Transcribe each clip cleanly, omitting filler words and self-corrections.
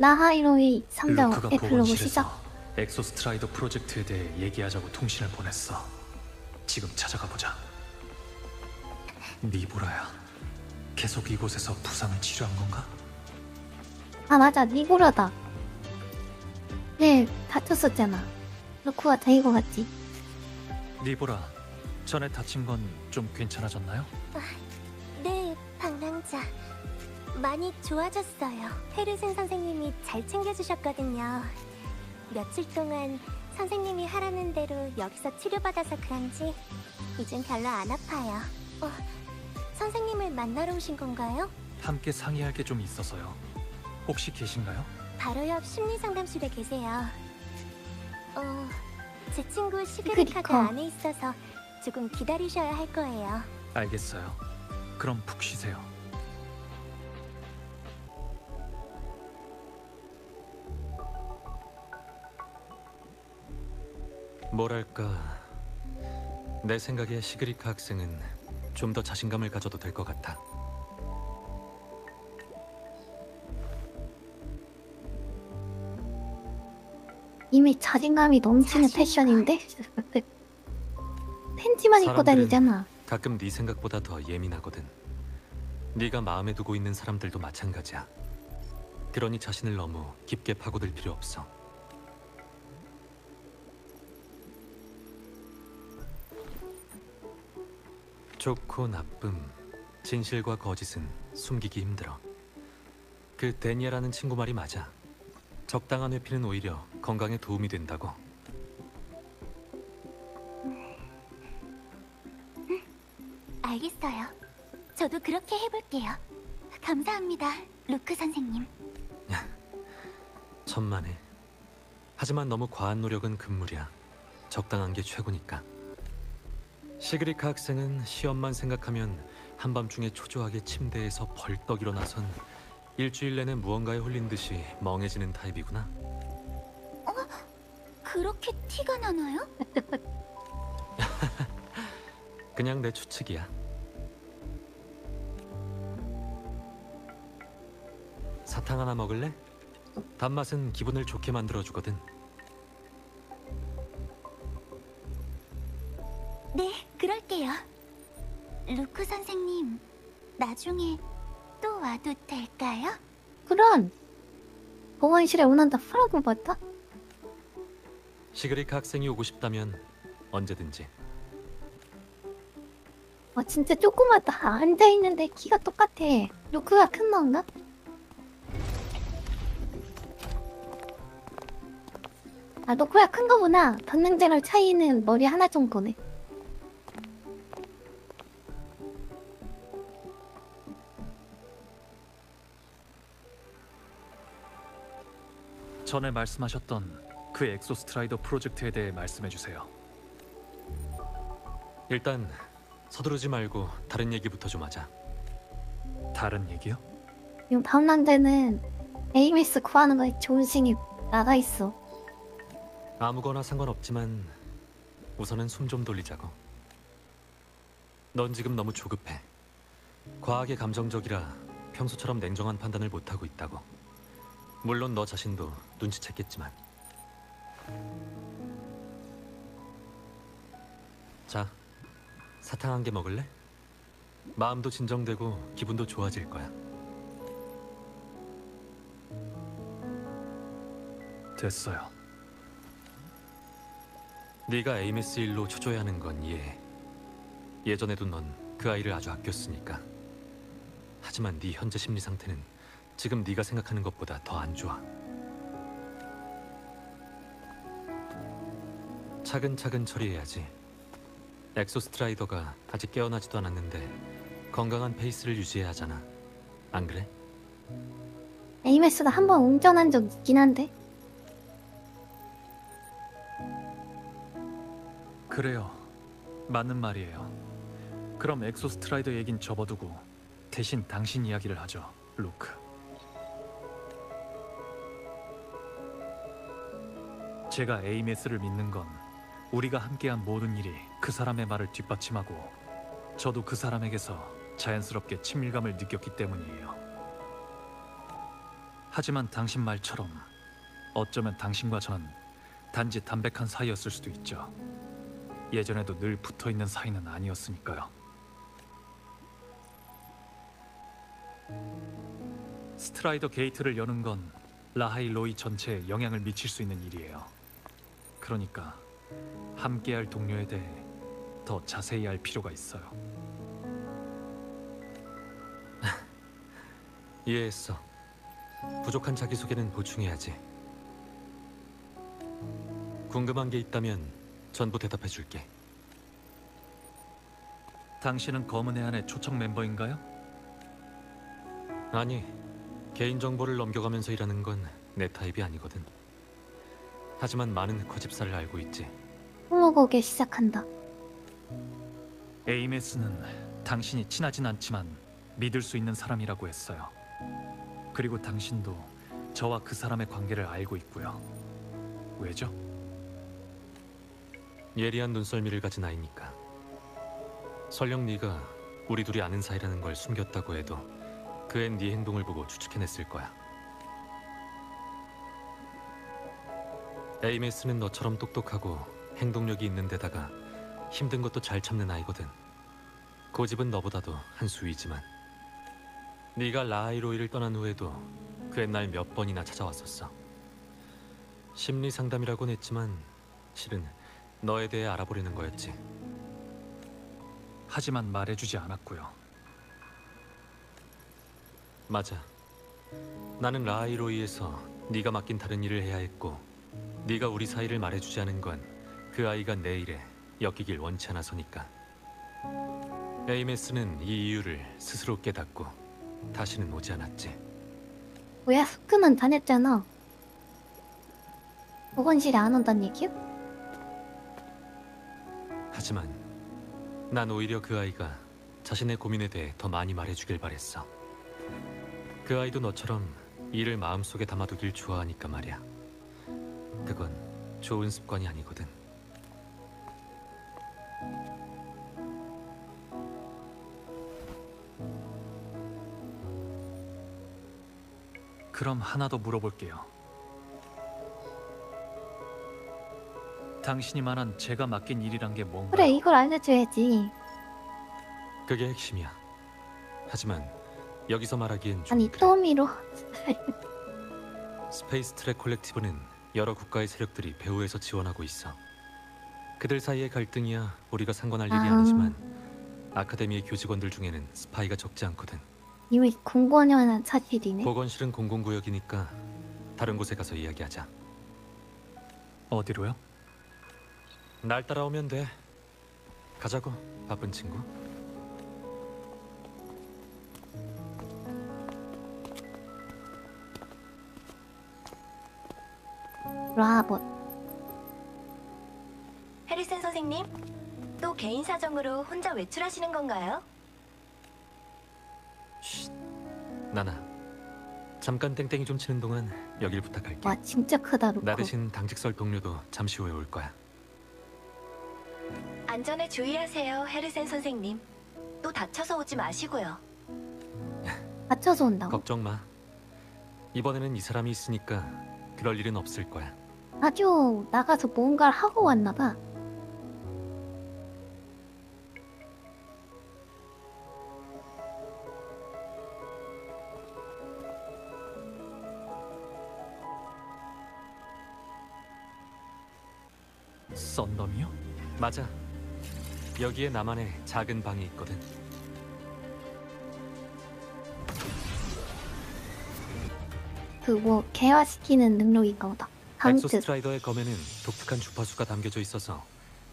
나하이로의 상점 루크가 에필로그 보건실에서 시작. 엑소스트라이더 프로젝트에 대해 얘기하자고 통신을 보냈어. 지금 찾아가 보자. 니보라야, 계속 이곳에서 부상을 치료한 건가? 아 맞아, 니고라다. 네, 다쳤었잖아. 루크가 자기 거 같지? 니보라, 전에 다친 건 좀 괜찮아졌나요? 네, 방랑자. 많이 좋아졌어요. 헤르슨 선생님이 잘 챙겨주셨거든요. 며칠 동안 선생님이 하라는 대로 여기서 치료받아서 그런지 이젠 별로 안 아파요. 선생님을 만나러 오신 건가요? 함께 상의할 게 좀 있어서요. 혹시 계신가요? 바로 옆 심리상담실에 계세요. 제 친구 시그리카가 시그리카. 안에 있어서 조금 기다리셔야 할 거예요. 알겠어요. 그럼 푹 쉬세요. 뭐랄까, 내 생각에 시그리카 학생은 좀 더 자신감을 가져도 될 것 같아. 이미 자신감이 넘치는 패션인데? 팬티만 입고 사람들은 다니잖아. 가끔 네 생각보다 더 예민하거든. 네가 마음에 두고 있는 사람들도 마찬가지야. 그러니 자신을 너무 깊게 파고들 필요 없어. 좋고 나쁨, 진실과 거짓은 숨기기 힘들어. 그 데니엘라는 친구 말이 맞아. 적당한 회피는 오히려 건강에 도움이 된다고. 알겠어요. 저도 그렇게 해볼게요. 감사합니다, 루크 선생님. 천만에. 하지만 너무 과한 노력은 금물이야. 적당한 게 최고니까. 시그리카 학생은 시험만 생각하면 한밤중에 초조하게 침대에서 벌떡 일어나선 일주일 내내 무언가에 홀린 듯이 멍해지는 타입이구나. 그렇게 티가 나나요? 그냥 내 추측이야. 사탕 하나 먹을래? 단맛은 기분을 좋게 만들어주거든. 네, 그럴게요. 루크 선생님, 나중에 또 와도 될까요? 그런 보건실에 오는다 프라고 봤다? 시그리카 학생이 오고 싶다면 언제든지. 진짜 조그맣다. 앉아있는데 키가 똑같아. 루크가 큰 건가? 아, 루크가 큰 거구나. 던능제랑 차이는 머리 하나 정도네. 전에 말씀하셨던 그 엑소스트라이더 프로젝트에 대해 말씀해주세요. 일단 서두르지 말고 다른 얘기부터 좀 하자. 다른 얘기요? 지금 다음 난데는 에이미스 구하는 거에 정신이 나가 있어. 아무거나 상관없지만 우선은 숨 좀 돌리자고. 넌 지금 너무 조급해. 과하게 감정적이라 평소처럼 냉정한 판단을 못하고 있다고. 물론 너 자신도 눈치챘겠지만. 자, 사탕 한 개 먹을래? 마음도 진정되고 기분도 좋아질 거야. 됐어요. 네가 에이메스 일로 초조해 하는 건 이해해. 예전에도 넌 그 아이를 아주 아꼈으니까. 하지만 네 현재 심리 상태는 지금 네가 생각하는 것보다 더 안 좋아. 차근차근 처리해야지. 엑소스트라이더가 아직 깨어나지도 않았는데 건강한 페이스를 유지해야 하잖아. 안 그래? 에이미스도 한 번 운전한 적 있긴 한데. 그래요. 맞는 말이에요. 그럼 엑소스트라이더 얘긴 접어두고 대신 당신 이야기를 하죠, 루크. 제가 에이메스를 믿는 건 우리가 함께한 모든 일이 그 사람의 말을 뒷받침하고 저도 그 사람에게서 자연스럽게 친밀감을 느꼈기 때문이에요. 하지만 당신 말처럼 어쩌면 당신과 저는 단지 담백한 사이였을 수도 있죠. 예전에도 늘 붙어있는 사이는 아니었으니까요. 스트라이더 게이트를 여는 건 라하이 로이 전체에 영향을 미칠 수 있는 일이에요. 그러니까 함께할 동료에 대해 더 자세히 알 필요가 있어요. 이해했어. 부족한 자기소개는 보충해야지. 궁금한 게 있다면 전부 대답해줄게. 당신은 검은 해안의 초청 멤버인가요? 아니, 개인정보를 넘겨가면서 일하는 건 내 타입이 아니거든. 하지만 많은 거짓말을 알고 있지. 스무고개 시작한다. 에이메스는 당신이 친하진 않지만 믿을 수 있는 사람이라고 했어요. 그리고 당신도 저와 그 사람의 관계를 알고 있고요. 왜죠? 예리한 눈썰미를 가진 아이니까. 설령 네가 우리 둘이 아는 사이라는 걸 숨겼다고 해도 그 앤 네 행동을 보고 추측해냈을 거야. 에이메스는 너처럼 똑똑하고 행동력이 있는 데다가 힘든 것도 잘 참는 아이거든. 고집은 너보다도 한 수 위지만 네가 라하이로이를 떠난 후에도 그 옛날 몇 번이나 찾아왔었어. 심리 상담이라고는 했지만 실은 너에 대해 알아보려는 거였지. 하지만 말해주지 않았고요. 맞아. 나는 라하이로이에서 네가 맡긴 다른 일을 해야 했고 네가 우리 사이를 말해주지 않은 건 그 아이가 내 일에 엮이길 원치 않아서니까. 에이메스는 이 이유를 스스로 깨닫고 다시는 오지 않았지. 뭐야, 숙크만 다녔잖아. 보건실에 안 온단 얘기야? 하지만 난 오히려 그 아이가 자신의 고민에 대해 더 많이 말해주길 바랬어. 그 아이도 너처럼 일을 마음속에 담아두길 좋아하니까 말이야. 그건 좋은 습관이 아니거든. 그럼 하나 더 물어볼게요. 당신이 말한 제가 맡긴 일이란 게 뭔가요? 그래, 이걸 알려줘야지. 그게 핵심이야. 하지만 여기서 말하기엔 좀 아니, 그래. 또미로. 스페이스 트랙 콜렉티브는 여러 국가의 세력들이 배후에서 지원하고 있어. 그들 사이의 갈등이야 우리가 상관할 일이 아. 아니지만 아카데미의 교직원들 중에는 스파이가 적지 않거든. 이미 공권연한 사실이네. 보건실은 공공구역이니까 다른 곳에 가서 이야기하자. 어디로요? 날 따라오면 돼. 가자고, 바쁜 친구. 라봇. 해리슨 선생님, 또 개인 사정으로 혼자 외출하시는 건가요? 쉿. 나나. 잠깐 땡땡이 좀 치는 동안 여길 부탁할게. 와, 진짜 크다, 루코. 나 대신 당직설 동료도 잠시 후에 올 거야. 안전에 주의하세요, 해리슨 선생님. 또 다쳐서 오지 마시고요. 다쳐서 온다고? 걱정 마. 이번에는 이 사람이 있으니까 그럴 일은 없을 거야. 아주 나가서 뭔가를 하고 왔나봐. 썬덤이요? 맞아. 여기에 나만의 작은 방이 있거든. 그 뭐 개화시키는 능력인가 보다. 방뜻. 엑소스트라이더의 검에는 독특한 주파수가 담겨져 있어서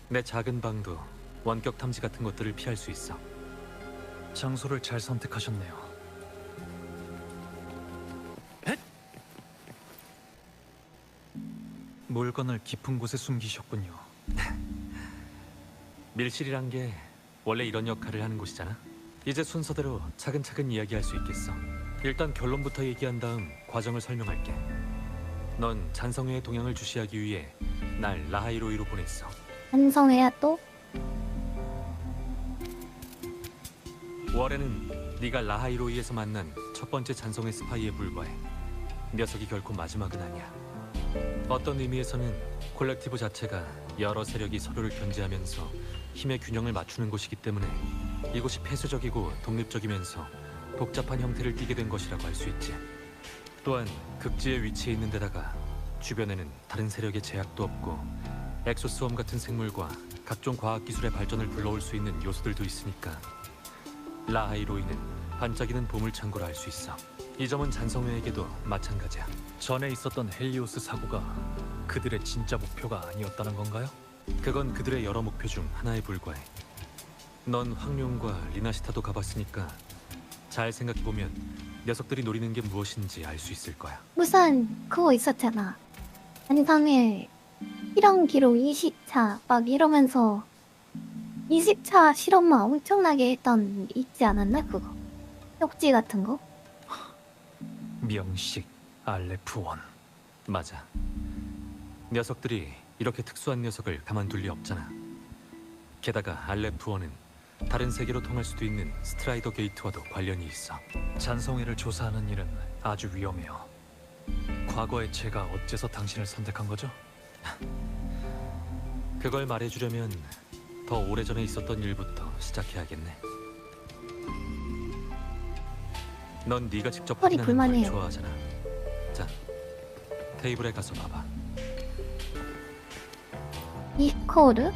내 작은 방도 원격 탐지 같은 것들을 피할 수 있어. 장소를 잘 선택하셨네요. 물건을 깊은 곳에 숨기셨군요. 밀실이란 게 원래 이런 역할을 하는 곳이잖아. 이제 순서대로 차근차근 이야기할 수 있겠어. 일단 결론부터 얘기한 다음 과정을 설명할게. 넌 잔성회의 동향을 주시하기 위해 날 라하이로이로 보냈어. 완성해야 또? 월에는 네가 라하이로이에서 만난 첫 번째 잔성회 스파이에 불과해. 녀석이 결코 마지막은 아니야. 어떤 의미에서는 콜렉티브 자체가 여러 세력이 서로를 견제하면서 힘의 균형을 맞추는 곳이기 때문에 이곳이 폐쇄적이고 독립적이면서 복잡한 형태를 띠게 된 것이라고 할 수 있지. 또한 극지에 위치해 있는 데다가 주변에는 다른 세력의 제약도 없고 엑소스웜 같은 생물과 각종 과학기술의 발전을 불러올 수 있는 요소들도 있으니까 라하이로이는 반짝이는 보물창고라 할 수 있어. 이 점은 잔성회에게도 마찬가지야. 전에 있었던 헬리오스 사고가 그들의 진짜 목표가 아니었다는 건가요? 그건 그들의 여러 목표 중 하나에 불과해. 넌 황룡과 리나시타도 가봤으니까 잘 생각해보면 녀석들이 노리는 게 무엇인지 알 수 있을 거야. 우선 그거 있었잖아. 안상에 실험 기록 20차 막 이러면서 20차 실험만 엄청나게 했던 있지 않았나 그거? 쪽지 같은 거? 명식 알레프원. 맞아. 녀석들이 이렇게 특수한 녀석을 가만둘 리 없잖아. 게다가 알레프원은 다른 세계로 통할 수도 있는 스트라이더 게이트와도 관련이 있어. 잔성회를 조사하는 일은 아주 위험해요. 과거에 제가 어째서 당신을 선택한 거죠? 그걸 말해주려면 더 오래전에 있었던 일부터 시작해야겠네. 넌 네가 직접 허리 확인하는 걸 불만해요. 좋아하잖아. 자, 테이블에 가서 봐봐. 이코르?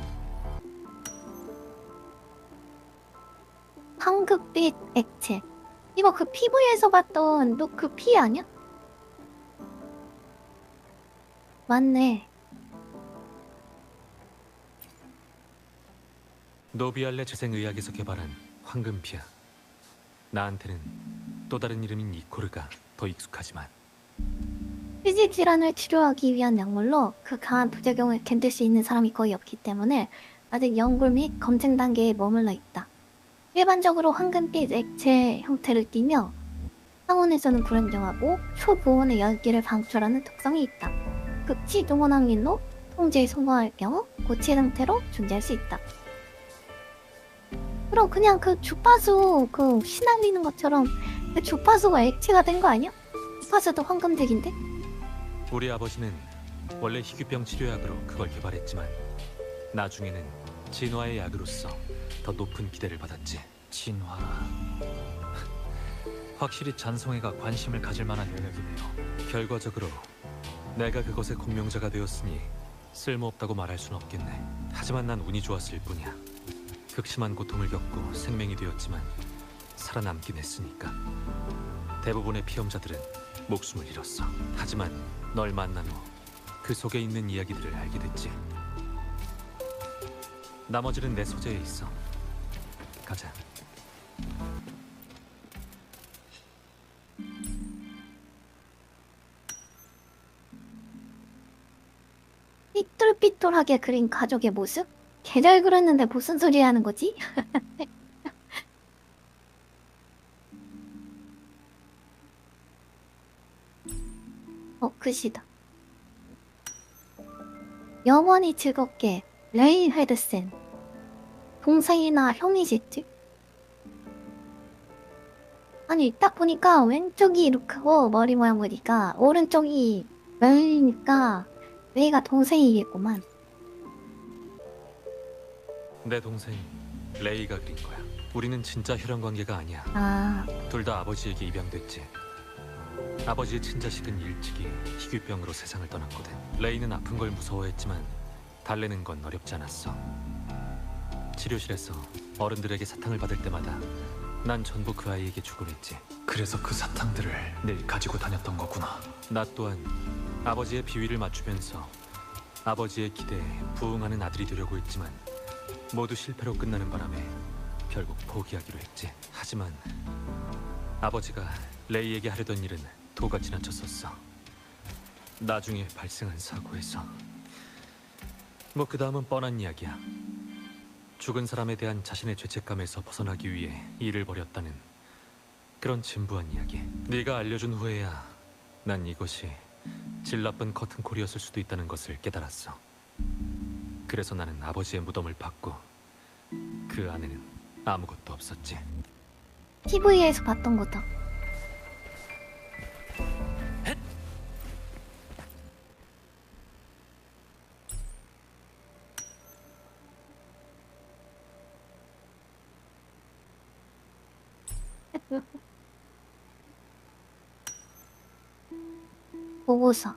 황금빛 액체. 이거 그 PV에서 봤던 너 그 피 아니야? 맞네. 노비알레 재생의학에서 개발한 황금피야. 나한테는 또 다른 이름인 이코르가 더 익숙하지만 피지 질환을 치료하기 위한 약물로 그 강한 부작용을 견딜 수 있는 사람이 거의 없기 때문에 아직 연구 및 검증 단계에 머물러 있다. 일반적으로 황금빛 액체 형태를 띠며 상온에서는 불안정하고 초고온의 열기를 방출하는 특성이 있다. 극치 동원항린로 통제에 성공할 경우 고체 상태로 존재할 수 있다. 그럼 그냥 그 주파수 그 신날리는 것처럼 그 주파수가 액체가 된 거 아니야? 주파수도 황금색인데? 우리 아버지는 원래 희귀병 치료약으로 그걸 개발했지만 나중에는 진화의 약으로서 더 높은 기대를 받았지. 진화라. 확실히 잔성회가 관심을 가질 만한 영역이네요. 결과적으로 내가 그것의 공명자가 되었으니 쓸모없다고 말할 순 없겠네. 하지만 난 운이 좋았을 뿐이야. 극심한 고통을 겪고 생명이 되었지만 살아남긴 했으니까. 대부분의 피험자들은 목숨을 잃었어. 하지만 널 만난 후 그 속에 있는 이야기들을 알게 됐지. 나머지는 내 소재에 있어. 가자. 삐뚤삐뚤하게 그린 가족의 모습? 개 잘 그렸는데 무슨 소리 하는 거지? 글씨다. 영원히 즐겁게 레이 헤드센. 동생이나 형이겠지? 아니 딱 보니까 왼쪽이 루크고 머리 모양 보니까 오른쪽이 레이니까 레이가 동생이겠구만. 내 동생 레이가 그린 거야. 우리는 진짜 혈연 관계가 아니야. 아, 둘 다 아버지에게 입양됐지. 아버지의 친자식은 일찍이 희귀병으로 세상을 떠났거든. 레이는 아픈 걸 무서워했지만 달래는 건 어렵지 않았어. 치료실에서 어른들에게 사탕을 받을 때마다 난 전부 그 아이에게 주곤 했지. 그래서 그 사탕들을 늘 가지고 다녔던 거구나. 나 또한 아버지의 비위를 맞추면서 아버지의 기대에 부응하는 아들이 되려고 했지만 모두 실패로 끝나는 바람에 결국 포기하기로 했지. 하지만 아버지가 레이에게 하려던 일은 도가 지나쳤었어. 나중에 발생한 사고에서. 뭐 그 다음은 뻔한 이야기야. 죽은 사람에 대한 자신의 죄책감에서 벗어나기 위해 일을 벌였다는 그런 진부한 이야기. 네가 알려준 후에야 난 이것이 질 나쁜 커튼콜이었을 수도 있다는 것을 깨달았어. 그래서 나는 아버지의 무덤을 봤고 그 안에는 아무것도 없었지. TV에서 봤던 거다. 보고서.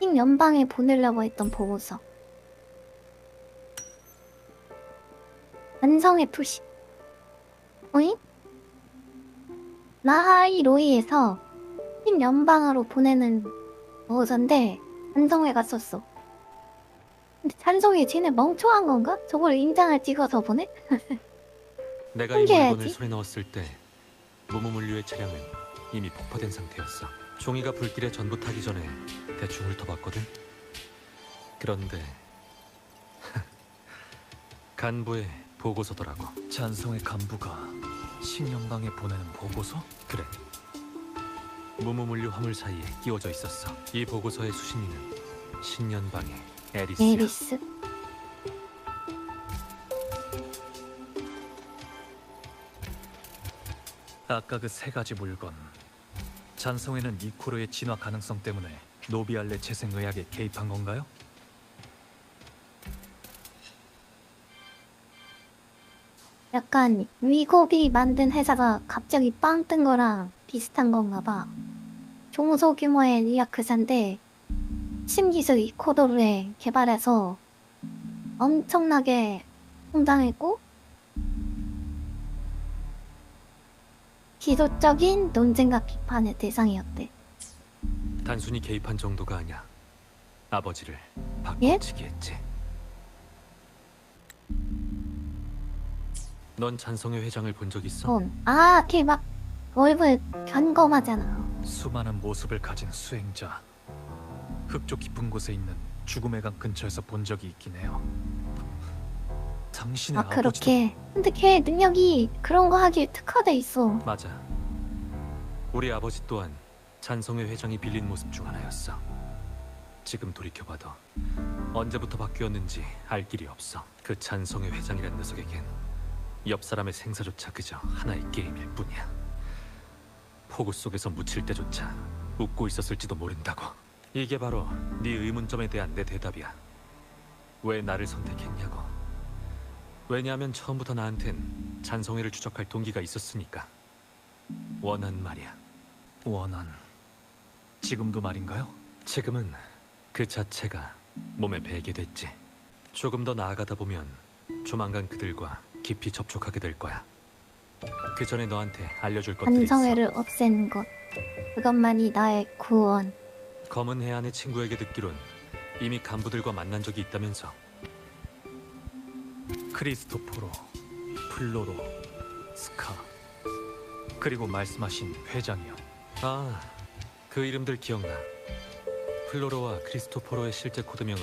흰 연방에 보내려고 했던 보고서. 완성의 표시. 어잉? 라하이 로이에서 흰 연방으로 보내는 보고서인데 찬성회가 썼어. 근데 찬성회 쟤네 멍청한 건가? 저걸 인장을 찍어서 보내? 내가 이 숨겨야지. 물건을 손에 넣었을 때 무무물류의 차량은 이미 폭파된 상태였어. 종이가 불길에 전부 타기 전에 대충 훑어봤거든. 그런데 간부의 보고서더라고. 잔성의 간부가 신연방에 보내는 보고서? 그래. 무무물류 화물 사이에 끼워져 있었어. 이 보고서의 수신인은 신연방의 에리스야. 에리스. 아까 그 세 가지 물건. 잔성에는 이코르의 진화 가능성 때문에 노비알레 재생의학에 개입한 건가요? 약간 위고비 만든 회사가 갑자기 빵 뜬 거랑 비슷한 건가 봐. 중소규모의 의학회사인데 신기술 이코도르에 개발해서 엄청나게 성장했고 기술적인 논쟁과 비판의 대상이었대. 단순히 개입한 정도가 아니야. 아버지를 예? 바꿔치기 했지. 넌 잔성회 회장을 본 적 있어? 걔 막 얼굴 견검하잖아. 수많은 모습을 가진 수행자. 흙쪽 깊은 곳에 있는 죽음의 강 근처에서 본 적이 있긴 해요. 당신의 아버지도 그렇게. 근데 걔 능력이 그런 거 하기에 특화돼 있어. 맞아. 우리 아버지 또한 잔성회 회장이 빌린 모습 중 하나였어. 지금 돌이켜봐도 언제부터 바뀌었는지 알 길이 없어. 그 잔성회 회장이란 녀석에겐 옆 사람의 생사조차 그저 하나의 게임일 뿐이야. 폭우 속에서 묻힐 때조차 웃고 있었을지도 모른다고. 이게 바로 네 의문점에 대한 내 대답이야. 왜 나를 선택했냐고. 왜냐하면 처음부터 나한텐 잔성회를 추적할 동기가 있었으니까. 원한 말이야. 원한. 지금도 말인가요? 지금은 그 자체가 몸에 배게 됐지. 조금 더 나아가다 보면 조만간 그들과 깊이 접촉하게 될 거야. 그 전에 너한테 알려줄 것들이 있어. 반성회를 없애는 것. 그것만이 나의 구원. 검은 해안의 친구에게 듣기론 이미 간부들과 만난 적이 있다면서. 크리스토포로, 플로로, 스카, 그리고 말씀하신 회장이요. 아, 그 이름들 기억나. 플로로와 크리스토포로의 실제 코드명은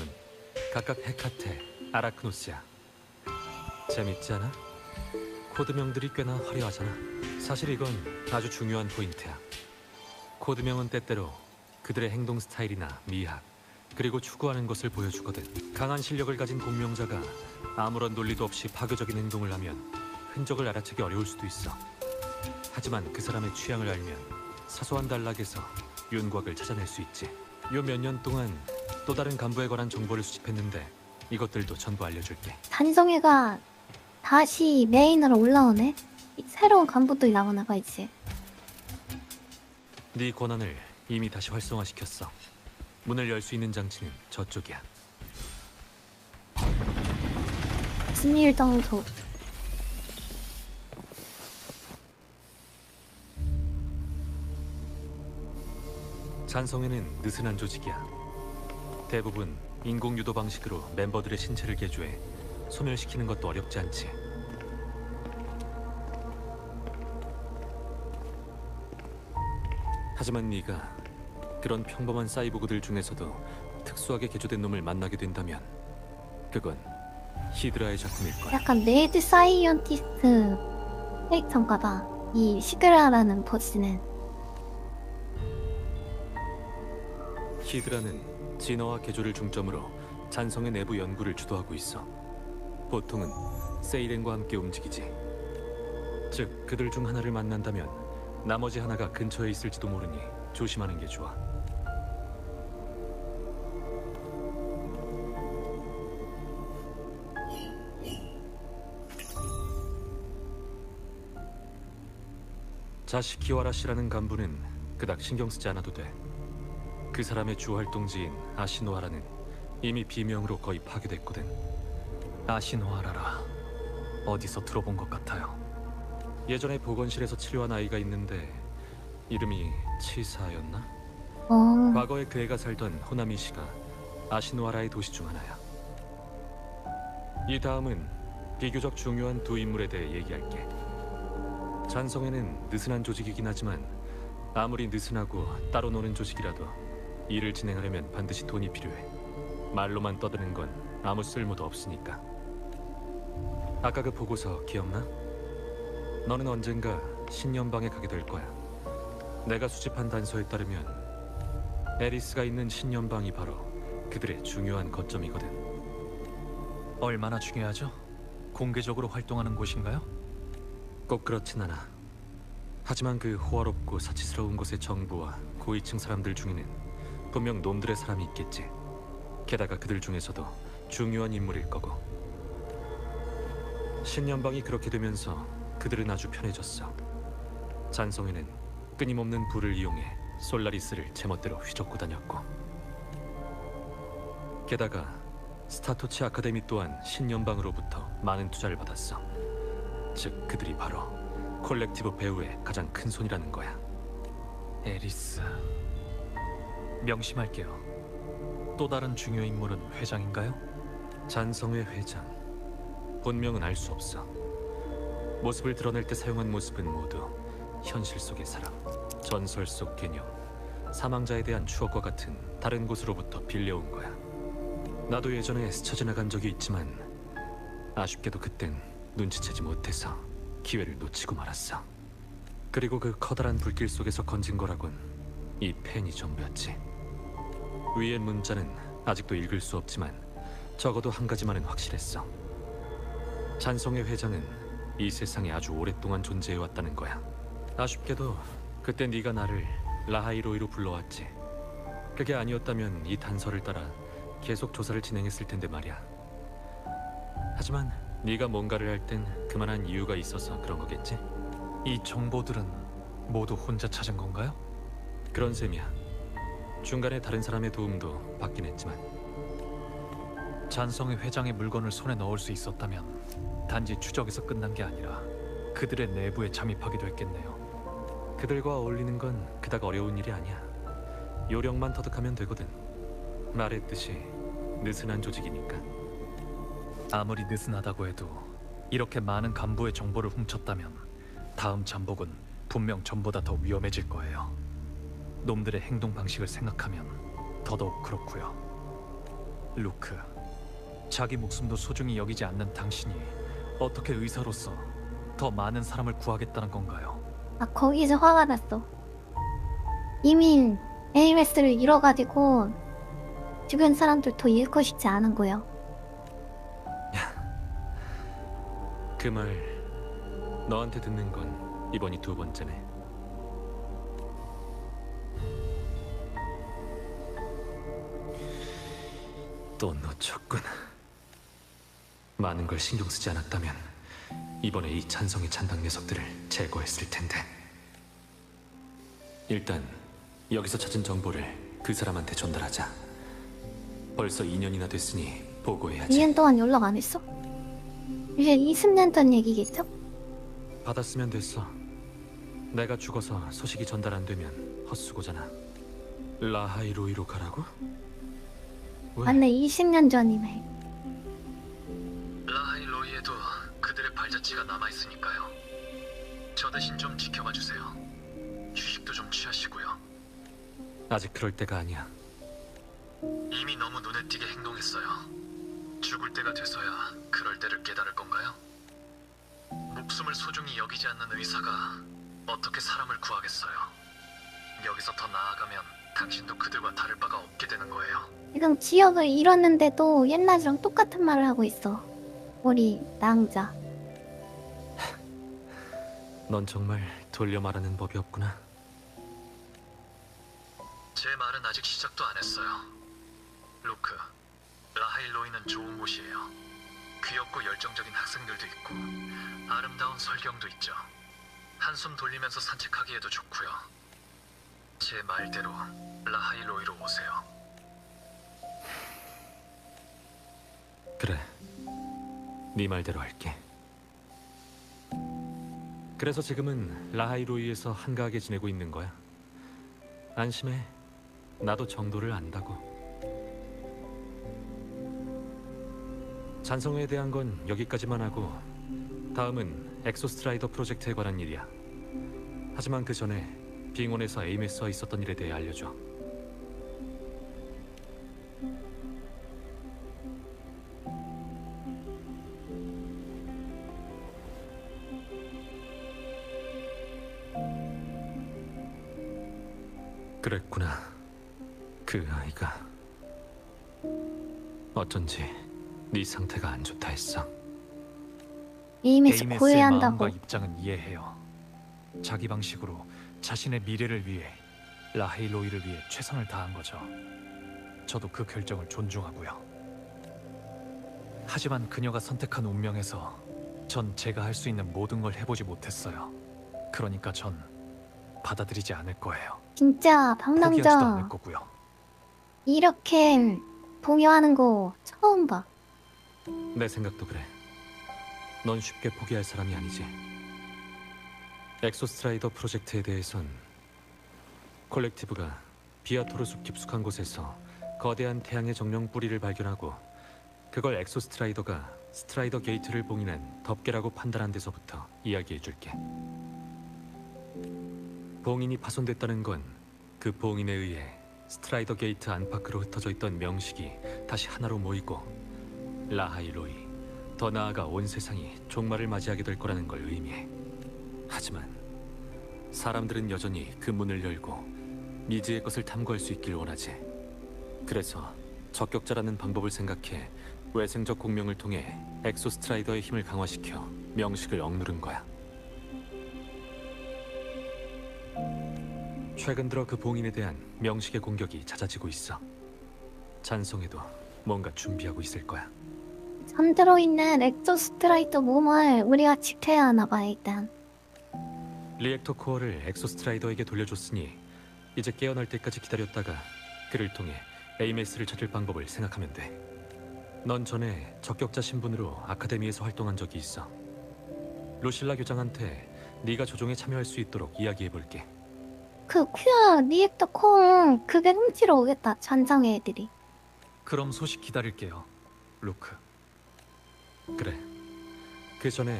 각각 헤카테, 아라크노스야. 재밌지 않아? 코드명들이 꽤나 화려하잖아. 사실 이건 아주 중요한 포인트야. 코드명은 때때로 그들의 행동 스타일이나 미학, 그리고 추구하는 것을 보여주거든. 강한 실력을 가진 공명자가 아무런 논리도 없이 파괴적인 행동을 하면 흔적을 알아채기 어려울 수도 있어. 하지만 그 사람의 취향을 알면 사소한 단락에서 윤곽을 찾아낼 수 있지. 요 몇 년 동안 또 다른 간부에 관한 정보를 수집했는데 이것들도 전부 알려줄게. 반성회가 다시 메인으로 올라오네? 새로운 간부들이 나오나 봐 이제. 네 권한을 이미 다시 활성화시켰어. 문을 열 수 있는 장치는 저쪽이야. 진일 정도. 잔성회는 느슨한 조직이야. 대부분 인공 유도 방식으로 멤버들의 신체를 개조해 소멸시키는 것도 어렵지 않지. 하지만 네가 그런 평범한 사이보그들 중에서도 특수하게 개조된 놈을 만나게 된다면 그건 히드라의 작품일 거야. 약간 매드 사이언티스트 캐릭터인가 봐. 이 시그라라는 보스는. 히드라는 진화와 개조를 중점으로 잔성의 내부 연구를 주도하고 있어. 보통은 세이렌과 함께 움직이지. 즉, 그들 중 하나를 만난다면 나머지 하나가 근처에 있을지도 모르니 조심하는 게 좋아. 자식 키와라 씨라는 간부는 그닥 신경 쓰지 않아도 돼. 그 사람의 주 활동지인 아시노하라는 이미 비명으로 거의 파괴됐거든. 아시노하라라. 어디서 들어본 것 같아요. 예전에 보건실에서 치료한 아이가 있는데 이름이 치사였나? 어, 과거에 그 애가 살던 호나미시가 아시노하라의 도시 중 하나야. 이 다음은 비교적 중요한 두 인물에 대해 얘기할게. 잔성에는 느슨한 조직이긴 하지만 아무리 느슨하고 따로 노는 조직이라도 일을 진행하려면 반드시 돈이 필요해. 말로만 떠드는 건 아무 쓸모도 없으니까. 아까 그 보고서 기억나? 너는 언젠가 신년방에 가게 될 거야. 내가 수집한 단서에 따르면 에리스가 있는 신년방이 바로 그들의 중요한 거점이거든. 얼마나 중요하죠? 공개적으로 활동하는 곳인가요? 꼭 그렇진 않아. 하지만 그 호화롭고 사치스러운 곳의 정부와 고위층 사람들 중에는 분명 놈들의 사람이 있겠지. 게다가 그들 중에서도 중요한 인물일 거고. 신년방이 그렇게 되면서 그들은 아주 편해졌어. 잔성에는 끊임없는 불을 이용해 솔라리스를 제멋대로 휘젓고 다녔고, 게다가 스타토치 아카데미 또한 신년방으로부터 많은 투자를 받았어. 즉 그들이 바로 콜렉티브 배후의 가장 큰 손이라는 거야. 에리스. 명심할게요. 또 다른 중요 인물은 회장인가요? 잔성의 회장. 본명은 알 수 없어. 모습을 드러낼 때 사용한 모습은 모두 현실 속의 사람, 전설 속 개념, 사망자에 대한 추억과 같은 다른 곳으로부터 빌려온 거야. 나도 예전에 스쳐 지나간 적이 있지만 아쉽게도 그땐 눈치채지 못해서 기회를 놓치고 말았어. 그리고 그 커다란 불길 속에서 건진 거라곤 이 펜이 전부였지. 위의 문자는 아직도 읽을 수 없지만 적어도 한 가지만은 확실했어. 잔성의 회장은 이 세상에 아주 오랫동안 존재해왔다는 거야. 아쉽게도 그때 네가 나를 라하이로이로 불러왔지. 그게 아니었다면 이 단서를 따라 계속 조사를 진행했을 텐데 말이야. 하지만 네가 뭔가를 할 땐 그만한 이유가 있어서 그런 거겠지? 이 정보들은 모두 혼자 찾은 건가요? 그런 셈이야. 중간에 다른 사람의 도움도 받긴 했지만. 잔성의 회장의 물건을 손에 넣을 수 있었다면 단지 추적에서 끝난 게 아니라 그들의 내부에 잠입하기도 했겠네요. 그들과 어울리는 건 그닥 어려운 일이 아니야. 요령만 터득하면 되거든. 말했듯이 느슨한 조직이니까. 아무리 느슨하다고 해도 이렇게 많은 간부의 정보를 훔쳤다면 다음 잠복은 분명 전보다 더 위험해질 거예요. 놈들의 행동 방식을 생각하면 더더욱 그렇고요. 루크, 자기 목숨도 소중히 여기지 않는 당신이 어떻게 의사로서 더 많은 사람을 구하겠다는 건가요? 아, 거기서 화가 났어. 이미 AMS를 잃어가지고 주변 사람들 더 잃고 싶지 않은 거예요. 그 말 너한테 듣는 건 이번이 두 번째네. 또 놓쳤군. 많은 걸 신경 쓰지 않았다면 이번에 이 찬성의 찬당 녀석들을 제거했을 텐데. 일단 여기서 찾은 정보를 그 사람한테 전달하자. 벌써 2년이나 됐으니 보고해야지. 2년 동안 연락 안 했어? 이제 20년 전 얘기겠죠? 받았으면 됐어. 내가 죽어서 소식이 전달 안 되면 헛수고잖아. 라하이로이로 가라고? 왜? 맞네, 20년 전이네. 라하이로이에도 그들의 발자취가 남아있으니까요. 저 대신 좀 지켜봐 주세요. 휴식도 좀 취하시고요. 아직 그럴 때가 아니야. 이미 너무 눈에 띄게 행동했어요. 죽을 때가 돼서야 그럴 때를 깨달을 건가요? 목숨을 소중히 여기지 않는 의사가 어떻게 사람을 구하겠어요? 여기서 더 나아가면 당신도 그들과 다를 바가 없게 되는 거예요. 지금 지역을 잃었는데도 옛날이랑 똑같은 말을 하고 있어. 우리 낭자. 넌 정말 돌려 말하는 법이 없구나. 제 말은 아직 시작도 안 했어요. 루크, 라하일로이는 좋은 곳이에요. 귀엽고 열정적인 학생들도 있고 아름다운 설경도 있죠. 한숨 돌리면서 산책하기에도 좋고요. 제 말대로 라하일로이로 오세요. 그래, 네 말대로 할게. 그래서 지금은 라하이로이에서 한가하게 지내고 있는 거야. 안심해, 나도 정도를 안다고. 잔성회에 대한 건 여기까지만 하고 다음은 엑소스트라이더 프로젝트에 관한 일이야. 하지만 그 전에 빙원에서 에이메스와 있었던 일에 대해 알려줘. 그랬구나. 그 아이가 어쩐지 네 상태가 안 좋다 했어. 에이메스 에이메스의 고해한다고. 마음과 입장은 이해해요. 자기 방식으로 자신의 미래를 위해 라하일로이를 위해 최선을 다한 거죠. 저도 그 결정을 존중하고요. 하지만 그녀가 선택한 운명에서 전 제가 할 수 있는 모든 걸 해보지 못했어요. 그러니까 전 받아들이지 않을 거예요. 진짜 포기하지도 않을 방랑자 거고요. 이렇게 동요하는 거 처음 봐. 내 생각도 그래. 넌 쉽게 포기할 사람이 아니지. 엑소스트라이더 프로젝트에 대해선 콜렉티브가 비아토르 숲 깊숙한 곳에서 거대한 태양의 정령 뿌리를 발견하고 그걸 엑소스트라이더가 스트라이더 게이트를 봉인한 덮개라고 판단한 데서부터 이야기해줄게. 봉인이 파손됐다는 건 그 봉인에 의해 스트라이더 게이트 안팎으로 흩어져 있던 명식이 다시 하나로 모이고 라하일로이, 더 나아가 온 세상이 종말을 맞이하게 될 거라는 걸 의미해. 하지만 사람들은 여전히 그 문을 열고 미지의 것을 탐구할 수 있길 원하지. 그래서 적격자라는 방법을 생각해 외생적 공명을 통해 엑소스트라이더의 힘을 강화시켜 명식을 억누른 거야. 최근 들어 그 봉인에 대한 명식의 공격이 잦아지고 있어. 잔성에도 뭔가 준비하고 있을 거야. 잠들어 있는 엑소스트라이더 몸을 우리가 지켜야 하나 봐 일단. 리액터 코어를 엑소스트라이더에게 돌려줬으니 이제 깨어날 때까지 기다렸다가 그를 통해 에이메스를 찾을 방법을 생각하면 돼. 넌 전에 적격자 신분으로 아카데미에서 활동한 적이 있어. 루실라 교장한테 네가 조종에 참여할 수 있도록 이야기해볼게. 그 큐어 리액터 콩 그게 훔치러 오겠다. 잔상의 애들이. 그럼 소식 기다릴게요, 루크. 그래. 그 전에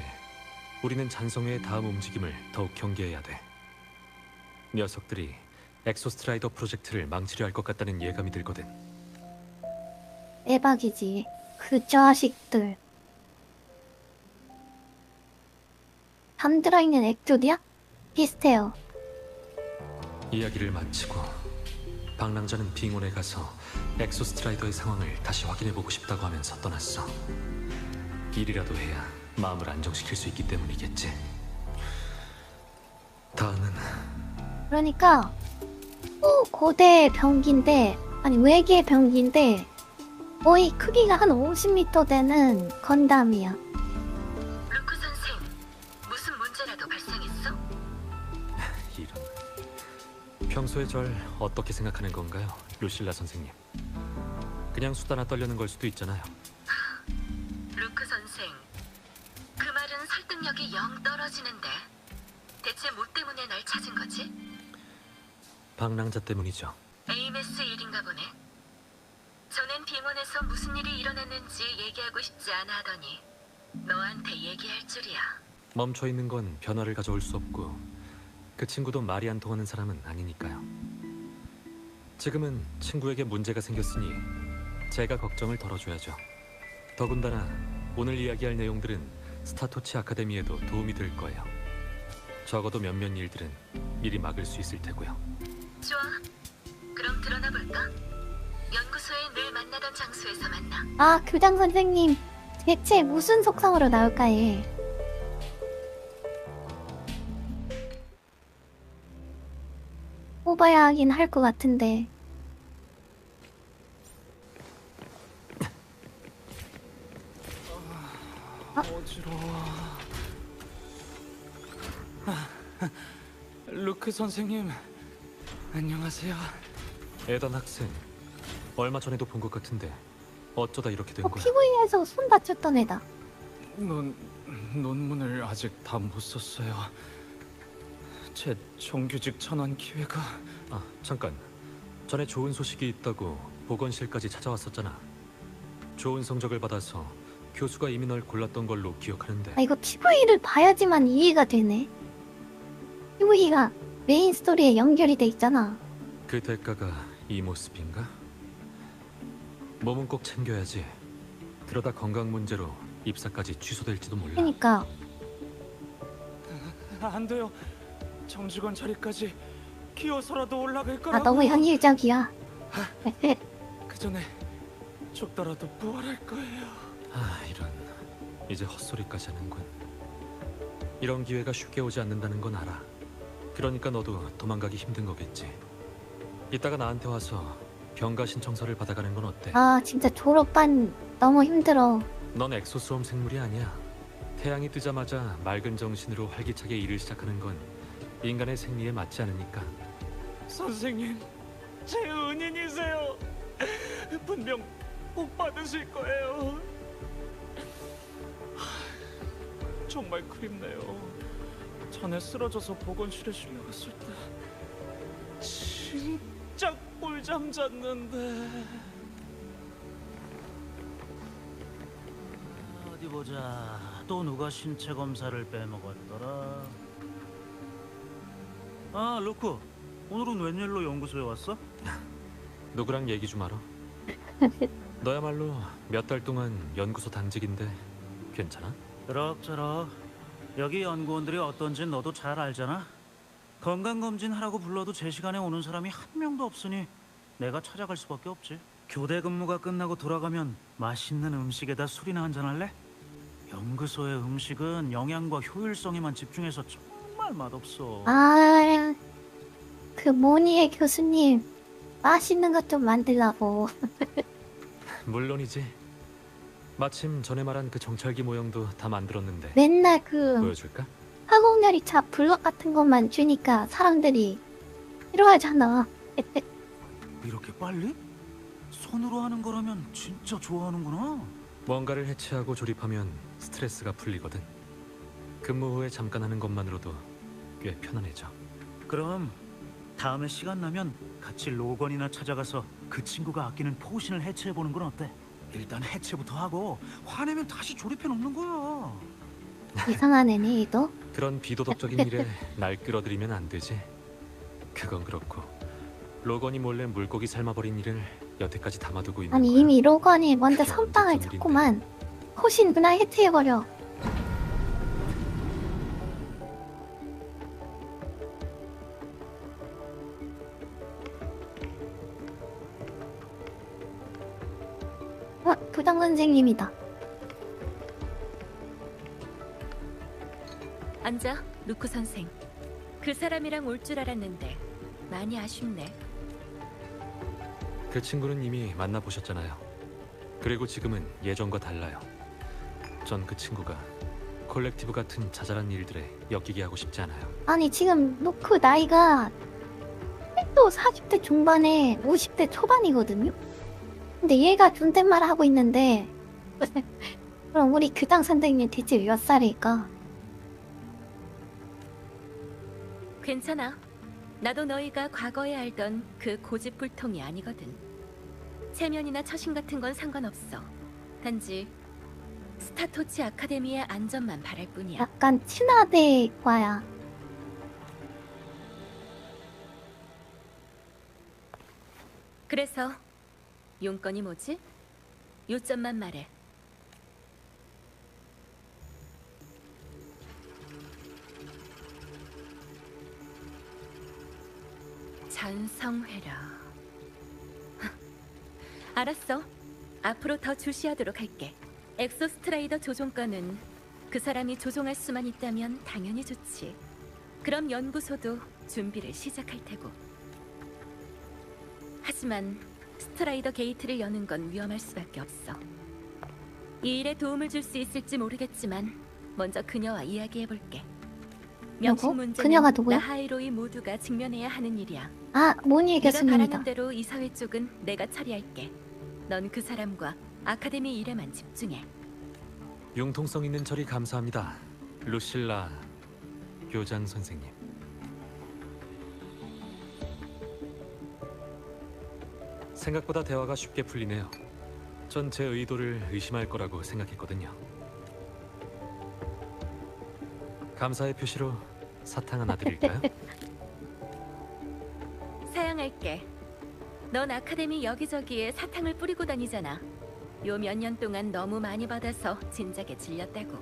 우리는 잔성회의 다음 움직임을 더욱 경계해야 돼. 녀석들이 엑소스트라이더 프로젝트를 망치려 할 것 같다는 예감이 들거든. 대박이지. 그 자식들. 잠들어 있는 엑조디야? 비슷해요. 이야기를 마치고 방랑자는 빙원에 가서 엑소스트라이더의 상황을 다시 확인해보고 싶다고 하면서 떠났어. 일이라도 해야 마음을 안정시킬 수 있기 때문이겠지. 다음은 그러니까 고대 병기인데 아니 외계 병기인데 거의 크기가 한 50m 되는 건담이야. 루크 선생, 무슨 문제라도 발생했어? 이런. 평소에 절 어떻게 생각하는 건가요, 루실라 선생님? 그냥 수다나 떨려는 걸 수도 있잖아요. 루크 선생, 그 말은 설득력이 영 떨어지는데 대체 뭐 때문에 날 찾은 거지? 방랑자 때문이죠. 에이메스 일인가 보네. 전엔 빙원에서 무슨 일이 일어났는지 얘기하고 싶지 않아 하더니 너한테 얘기할 줄이야. 멈춰 있는 건 변화를 가져올 수 없고 그 친구도 말이 안 통하는 사람은 아니니까요. 지금은 친구에게 문제가 생겼으니 제가 걱정을 덜어줘야죠. 더군다나 오늘 이야기할 내용들은 스타토치 아카데미에도 도움이 될 거예요. 적어도 몇몇 일들은 미리 막을 수 있을 테고요. 좋아. 그럼 드러나 볼까? 연구소에 늘 만나던 장소에서 만나. 아 교장 선생님 대체 무슨 속성으로 나올까 해. 뽑아야 하긴 할 것 같은데. 어지러워. 루크 선생님, 안녕하세요. 에단 학생, 얼마 전에도 본 것 같은데 어쩌다 이렇게 된 거야? PV에서 손 다쳤던 애다. 논문을 아직 다 못 썼어요. 제 정규직 전환 기회가... 아, 잠깐. 전에 좋은 소식이 있다고 보건실까지 찾아왔었잖아. 좋은 성적을 받아서 교수가 이미 널 골랐던 걸로 기억하는데. 아, 이거 PV를 봐야지만 이해가 되네. PV가 메인 스토리에 연결이 돼 있잖아. 그 대가가 이 모습인가? 몸은 꼭 챙겨야지. 그러다 건강 문제로 입사까지 취소될지도 몰라. 그러니까 안 돼요. 정직원 자리까지 키워서라도 올라갈 아, 거라고. 너무 현실적이야. 그 전에 죽더라도 부활할 거예요. 아, 이런. 이제 헛소리까지 하는군. 이런 기회가 쉽게 오지 않는다는 건 알아. 그러니까 너도 도망가기 힘든 거겠지. 이따가 나한테 와서 병가 신청서를 받아가는 건 어때? 아, 진짜 졸업반 너무 힘들어. 넌 엑소스홈 생물이 아니야. 태양이 뜨자마자 맑은 정신으로 활기차게 일을 시작하는 건 인간의 생리에 맞지 않으니까. 선생님, 제 은인이세요. 분명 복 받으실 거예요. 정말 그립네요. 전에 쓰러져서 보건실에 실려갔을 때 진짜 꿀잠 잤는데. 어디 보자. 또 누가 신체 검사를 빼먹었더라. 아, 루크. 오늘은 웬일로 연구소에 왔어? 누구랑 얘기 좀 하러? 너야말로 몇 달 동안 연구소 당직인데 괜찮아? 그럭저럭. 여기 연구원들이 어떤지 너도 잘 알잖아. 건강검진 하라고 불러도 제 시간에 오는 사람이 한 명도 없으니 내가 찾아갈 수밖에 없지. 교대 근무가 끝나고 돌아가면 맛있는 음식에다 술이나 한잔 할래? 연구소의 음식은 영양과 효율성에만 집중해서 정말 맛없어. 아, 그 모니의 교수님 맛있는 것 좀 만들라고. 물론이지. 마침 전에 말한 그 정찰기 모형도 다 만들었는데 맨날 그 보여줄까? 화공열이차 블럭 같은 것만 주니까 사람들이 싫어하잖아. 이렇게 빨리? 손으로 하는 거라면 진짜 좋아하는구나. 뭔가를 해체하고 조립하면 스트레스가 풀리거든. 근무 후에 잠깐 하는 것만으로도 꽤 편안해져. 그럼 다음에 시간 나면 같이 로건이나 찾아가서 그 친구가 아끼는 포신을 해체해보는 건 어때? 일단 해체부터 하고 화내면 다시 조립해 놓는 거야. 이상한 애네 얘도. 그런 비도덕적인 일에 날 끌어들이면 안 되지. 그건 그렇고 로건이 몰래 물고기 삶아버린 일을 여태까지 담아두고 있는 아니 거야. 이미 로건이 먼저 그게 선빵을 언제쯤 쳤구만. 호신 그날 해체해버려. 부장 선생님이다. 앉아, 루크 선생. 그 사람이랑 올 줄 알았는데 많이 아쉽네. 그 친구는 이미 만나보셨잖아요. 그리고 지금은 예전과 달라요. 전 그 친구가 콜렉티브 같은 자잘한 일들에 엮이게 하고 싶지 않아요. 아니 지금 노크 나이가 또 40대 중반에 50대 초반이거든요? 근데 얘가 존댓말을 하고 있는데 그럼 우리 교장 선생님 대체 몇 살일까? 괜찮아. 나도 너희가 과거에 알던 그 고집불통이 아니거든. 체면이나 처신 같은 건 상관없어. 단지 스타토치 아카데미의 안전만 바랄 뿐이야. 약간 친화대과야. 그래서 용건이 뭐지? 요점만 말해. 잔성회라. 알았어. 앞으로 더 주시하도록 할게. 엑소스트라이더 조종권은 그 사람이 조종할 수만 있다면 당연히 좋지. 그럼 연구소도 준비를 시작할 테고. 하지만 스트라이더 게이트를 여는 건 위험할 수밖에 없어. 이 일에 도움을 줄 수 있을지 모르겠지만 먼저 그녀와 이야기해볼게. 명칭 누구? 문제는 그녀가 누구야? 라하이로이 모두가 직면해야 하는 일이야. 아, 모니 네가 교수님이다. 바라는 대로 이사회 쪽은 내가 처리할게. 넌 그 사람과 아카데미 일에만 집중해. 융통성 있는 처리 감사합니다. 루실라 교장 선생님. 생각보다 대화가 쉽게 풀리네요. 전 제 의도를 의심할 거라고 생각했거든요. 감사의 표시로 사탕 하나 드릴까요? 사양할게. 넌 아카데미 여기저기에 사탕을 뿌리고 다니잖아. 요 몇 년 동안 너무 많이 받아서 진작에 질렸다고.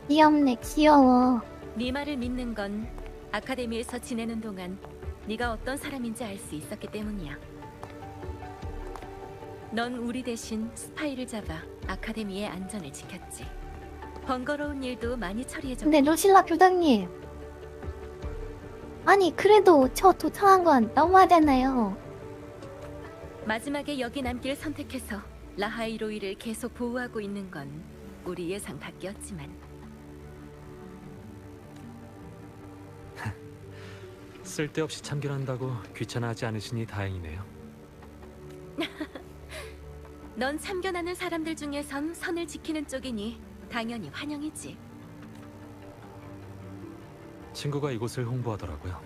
귀엽네, 귀여워. 네 말을 믿는 건 아카데미에서 지내는 동안 네가 어떤 사람인지 알 수 있었기 때문이야. 넌 우리 대신 스파이를 잡아 아카데미의 안전을 지켰지. 번거로운 일도 많이 처리해줬고. 근데 루실라 교장님. 아니, 그래도 저 도착한 건 너무하잖아요. 마지막에 여기 남길 선택해서 라하이로이를 계속 보호하고 있는 건 우리 예상 밖이었지만. 쓸데없이 참견한다고 귀찮아하지 않으시니 다행이네요. 넌 참견하는 사람들 중에선 선을 지키는 쪽이니 당연히 환영이지. 친구가 이곳을 홍보하더라고요.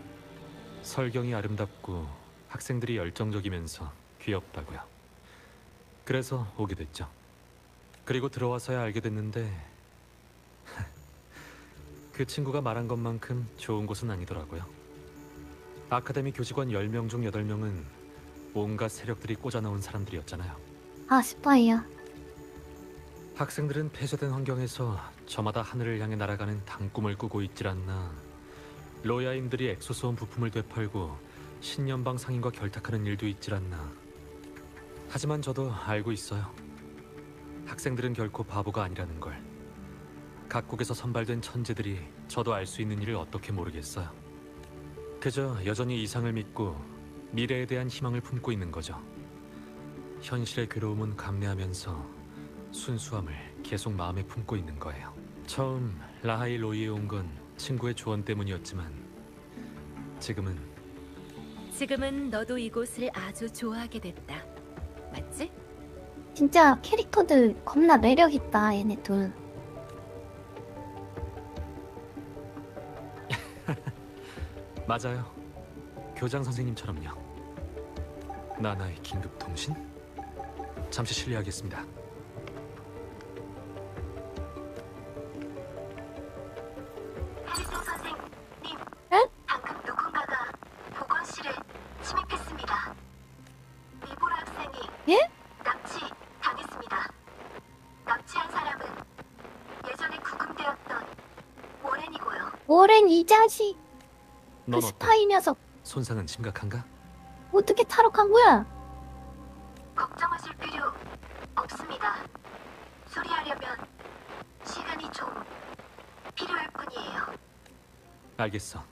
설경이 아름답고 학생들이 열정적이면서 귀엽다고요. 그래서 오게 됐죠. 그리고 들어와서야 알게 됐는데 그 친구가 말한 것만큼 좋은 곳은 아니더라고요. 아카데미 교직원 10명 중 8명은 온갖 세력들이 꽂아놓은 사람들이었잖아요. 아, 스파이야. 학생들은 폐쇄된 환경에서 저마다 하늘을 향해 날아가는 단꿈을 꾸고 있질 않나. 로야인들이 엑소소원 부품을 되팔고 신연방 상인과 결탁하는 일도 있질 않나. 하지만 저도 알고 있어요. 학생들은 결코 바보가 아니라는 걸. 각국에서 선발된 천재들이 저도 알 수 있는 일을 어떻게 모르겠어요. 그저 여전히 이상을 믿고 미래에 대한 희망을 품고 있는 거죠. 현실의 괴로움은 감내하면서 순수함을 계속 마음에 품고 있는 거예요. 처음 라하이 로이에 온 건 친구의 조언 때문이었지만 지금은 너도 이곳을 아주 좋아하게 됐다. 맞지? 진짜 캐릭터들 겁나 매력있다, 얘네 둘. 맞아요. 교장 선생님처럼요. 나나의 긴급 통신? 잠시 실례하겠습니다. 해리슨 선생님, 응? 방금 누군가가 보건실에 침입했습니다. 미보라 학생이 예? 납치 당했습니다. 납치한 사람은 예전에 구금되었던 워렌이고요. 오렌 이 자식. 그 넌 어때? 스파이 녀석. 손상은 심각한가? 어떻게 탈옥한 거야? 걱정하실 필요 없습니다. 수리하려면 시간이 좀 필요할 뿐이에요. 알겠어.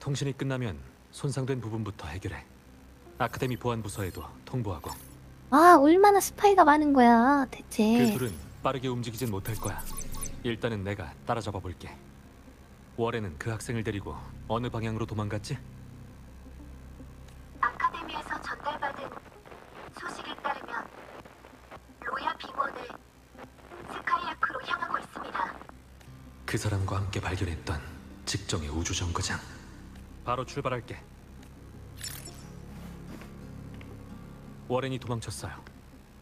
통신이 끝나면 손상된 부분부터 해결해. 아카데미 보안 부서에도 통보하고. 아, 얼마나 스파이가 많은 거야, 그 대체. 둘은 빠르게 움직이진 못할 거야. 일단은 내가 따라잡아 볼게. 워렌은 그 학생을 데리고 어느 방향으로 도망갔지? 아카데미에서 전달받은 소식에 따르면 로야 빙원을 스카이아크로 향하고 있습니다. 그 사람과 함께 발견했던 직정의 우주정거장. 바로 출발할게. 워렌이 도망쳤어요.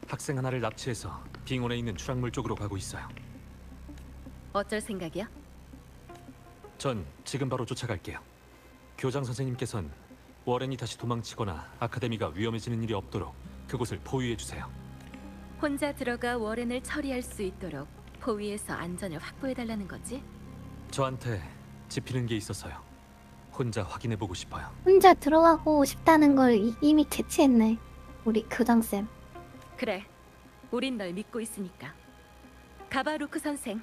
학생 하나를 납치해서 빙원에 있는 추락물 쪽으로 가고 있어요. 어쩔 생각이야? 전 지금 바로 쫓아갈게요. 교장 선생님께선 워렌이 다시 도망치거나 아카데미가 위험해지는 일이 없도록 그곳을 포위해 주세요. 혼자 들어가 워렌을 처리할 수 있도록 포위에서 안전을 확보해달라는 거지? 저한테 짚히는 게 있어서요. 혼자 확인해 보고 싶어요. 혼자 들어가고 싶다는 걸 이미 캐치했네. 우리 교장쌤. 그래, 우린 널 믿고 있으니까. 가봐, 루크 선생.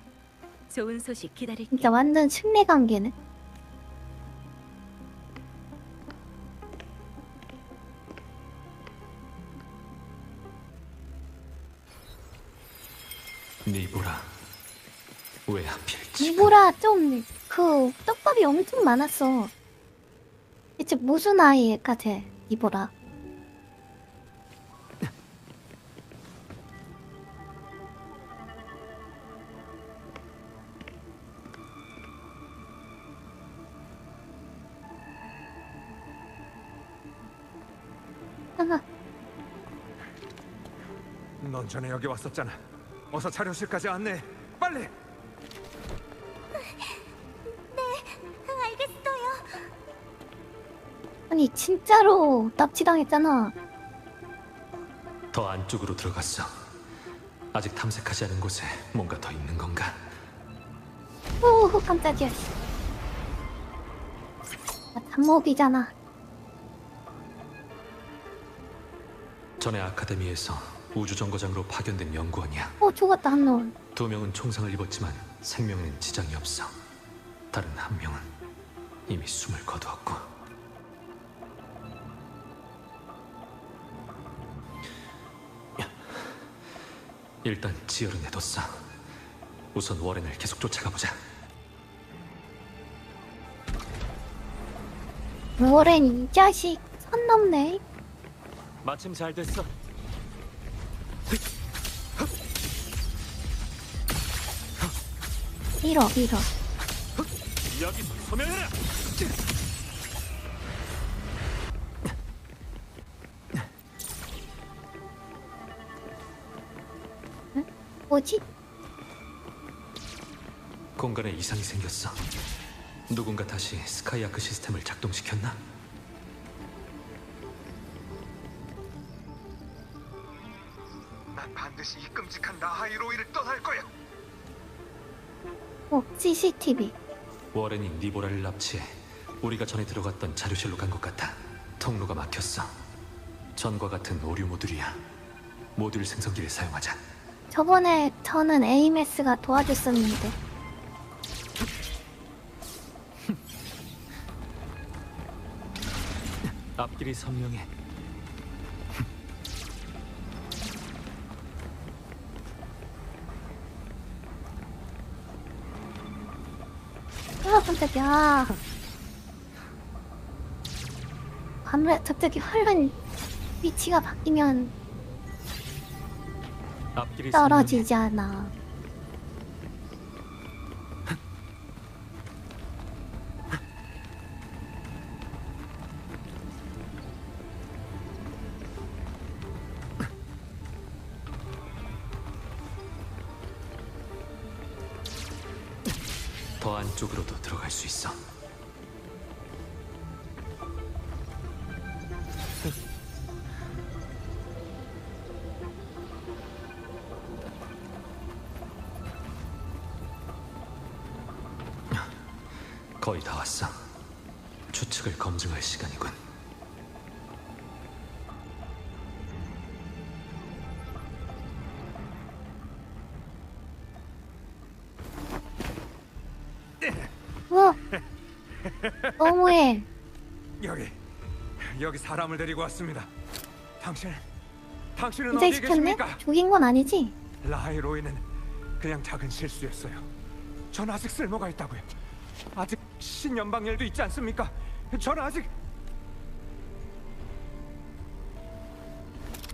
좋은 소식 기다릴게. 진짜 완전 친밀 관계네. 니보라, 왜 하필지? 좀 그 떡밥이 엄청 많았어. 대체 무슨 아이가 돼 이보라. 아, 넌 전에 여기 왔었잖아. 어서 자료실까지 안내해. 빨리. 알겠어요. 아니 진짜로 납치당했잖아. 더 안쪽으로 들어갔어. 아직 탐색하지 않은 곳에 뭔가 더 있는 건가? 오 깜짝이야. 나 잠몹이잖아. 전에 아카데미에서 우주정거장으로 파견된 연구원이야. 죽었다 한 놈. 2명은 총상을 입었지만 생명에는 지장이 없어. 다른 1명은 이미 숨을 거두었고. 일단 지혈은 해뒀어. 우선 워렌을 계속 쫓아가보자. 워렌 이 자식 선 넘네. 마침 잘 됐어. 밀어 밀어. 여기 소멸해라. 뭐지? 공간에 이상이 생겼어. 누군가 다시 스카이아크 시스템을 작동시켰나? 난 반드시 이 끔찍한 나하이로이를 떠날 거야. CCTV. 워렌이 니보라를 납치해 우리가 전에 들어갔던 자료실로 간 것 같아. 통로가 막혔어. 전과 같은 오류 모듈이야. 모듈 생성기를 사용하자. 저번에 저는 AMS가 도와줬었는데. 앞길이 선명해. 깜짝이야. 아무래도 갑자기 화면 위치가 바뀌면 앞길이 떨어지지 않아. 더 안쪽으로도 들어갈 수 있어. 거의 다 왔어. 추측을 검증할 시간이군. 우와. 너무해. 여기 사람을 데리고 왔습니다. 당신은 이제 어디 시켰네? 계십니까? 죽인 건 아니지? 라하이로이는 그냥 작은 실수였어요. 전 아직 쓸모가 있다고요. 아직 신연방열도 있지 않습니까? 전 아직...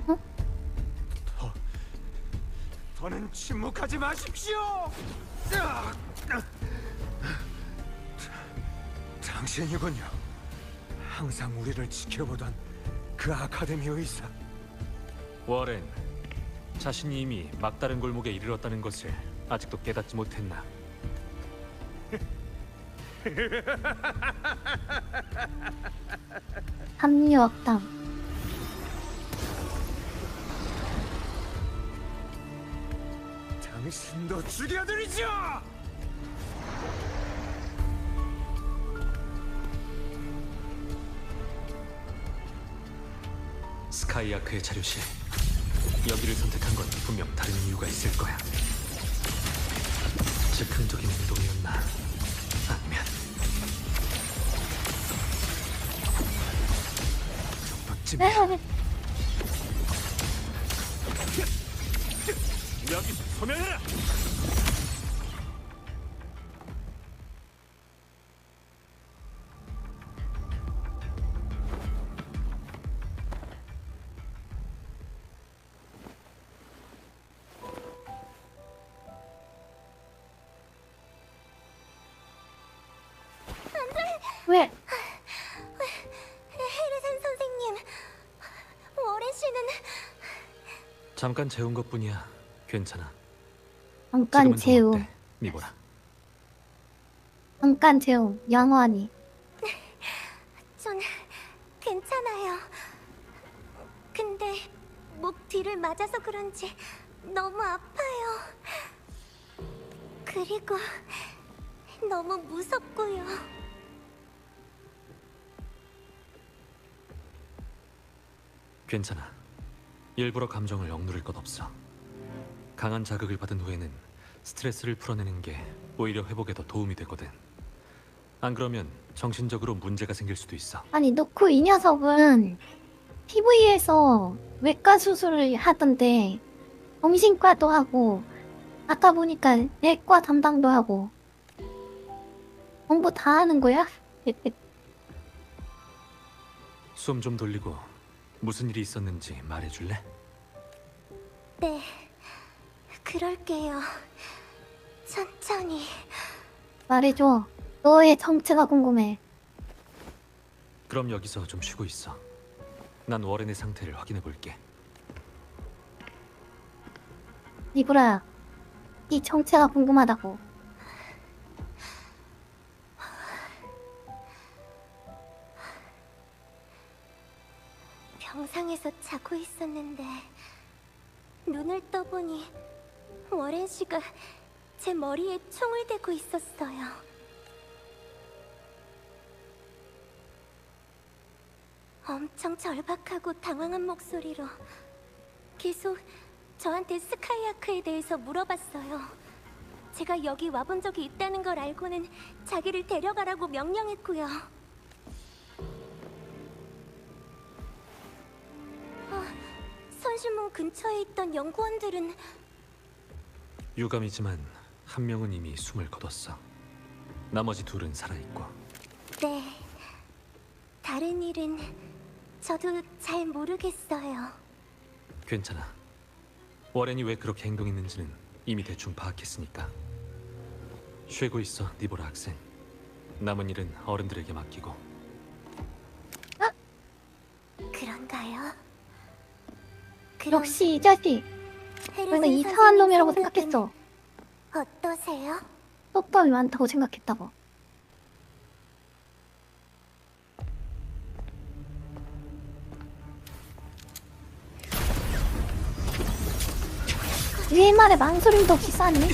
어? 더는 침묵하지 마십시오! 당신이군요. 항상 우리를 지켜보던 그 아카데미 의사. 워렌, 자신이 이미 막다른 골목에 이르렀다는 것을 아직도 깨닫지 못했나? 합류 억담. 당신도 죽여드리죠! 스카이아크의 자료실. 여기를 선택한 건 분명 다른 이유가 있을 거야. 즉흥적인 행동이었나? 아니면 정도쯤이야. 여기 소멸해라! 왜? 헤르센 선생님, 워렌 씨는 잠깐 재운 것뿐이야. 괜찮아. 잠깐 지금은 좀 재움. 어때, 니보라? 잠깐 재움. 영원히. 전 괜찮아요. 근데 목 뒤를 맞아서 그런지 너무 아파요. 그리고 너무 무섭고요. 괜찮아. 일부러 감정을 억누를 것 없어. 강한 자극을 받은 후에는 스트레스를 풀어내는 게 오히려 회복에 더 도움이 되거든. 안 그러면 정신적으로 문제가 생길 수도 있어. 아니 놓고 이 녀석은 TV에서 외과 수술을 하던데 정신과도 하고 아까 보니까 내과 담당도 하고 공부 다 하는 거야? 숨 좀 돌리고 무슨 일이 있었는지 말해줄래? 네, 그럴게요. 천천히. 말해줘. 너의 정체가 궁금해. 그럼 여기서 좀 쉬고 있어. 난 워렌의 상태를 확인해 볼게. 니브라야, 네 정체가 궁금하다고. 병상에서 자고 있었는데 눈을 떠보니 워렌 씨가 제 머리에 총을 대고 있었어요. 엄청 절박하고 당황한 목소리로 계속 저한테 스카이아크에 대해서 물어봤어요. 제가 여기 와본 적이 있다는 걸 알고는 자기를 데려가라고 명령했고요. 선실문 근처에 있던 연구원들은 유감이지만 한 명은 이미 숨을 거뒀어. 나머지 둘은 살아있고. 네, 다른 일은 저도 잘 모르겠어요. 괜찮아. 워렌이 왜 그렇게 행동했는지는 이미 대충 파악했으니까. 쉬고 있어, 니보라 학생. 남은 일은 어른들에게 맡기고. 그런가요? 역시 이 자식. 내가 이상한 놈이라고 생각했어. 어떠세요? 떡밥이 많다고 생각했다고. 왜 말에 망설임도 없이 쌌니?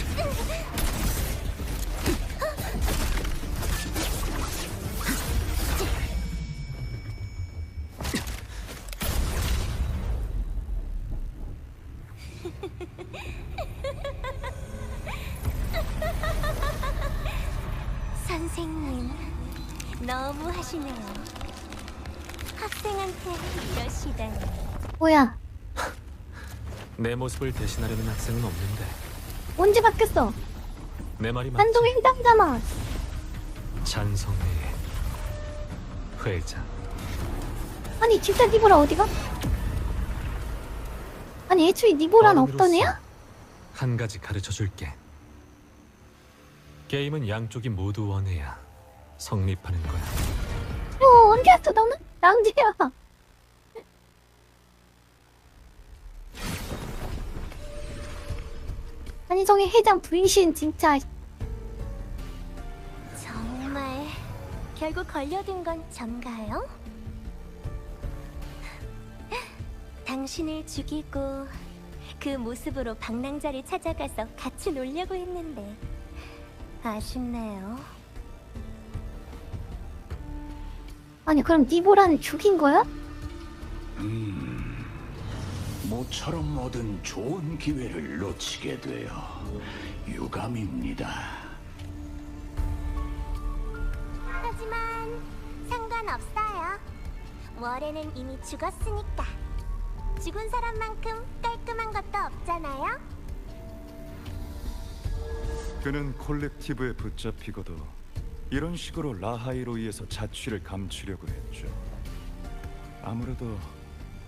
선생님, 너무 하시네요. 학생한테 이러시다니. 뭐야? 내 모습을 대신하려는 학생은 없는데. 언제 바뀌었어? 내 말이 맞지? 한동의 회장이잖아. 찬성의 회장. 아니 진짜 니보라 어디가? 아니 애초에 니보라는 어른으로서 없던 애야? 한 가지 가르쳐줄게. 게임은 양쪽이 모두 원해야 성립하는 거야. 언제 왔어 너는? 낭지야. 한성의 회장 분신 진짜. 정말 결국 걸려든 건 전가요? 당신을 죽이고 그 모습으로 방랑자를 찾아가서 같이 놀려고 했는데 아쉽네요. 아니 그럼 니보라는 죽인 거야? 모처럼 얻은 좋은 기회를 놓치게 되어 유감입니다. 하지만 상관없어요. 월에는 이미 죽었으니까. 죽은 사람만큼 깔끔한 것도 없잖아요. 그는 콜렉티브에 붙잡히고도 이런 식으로 라하이로이에서 자취를 감추려고 했죠. 아무래도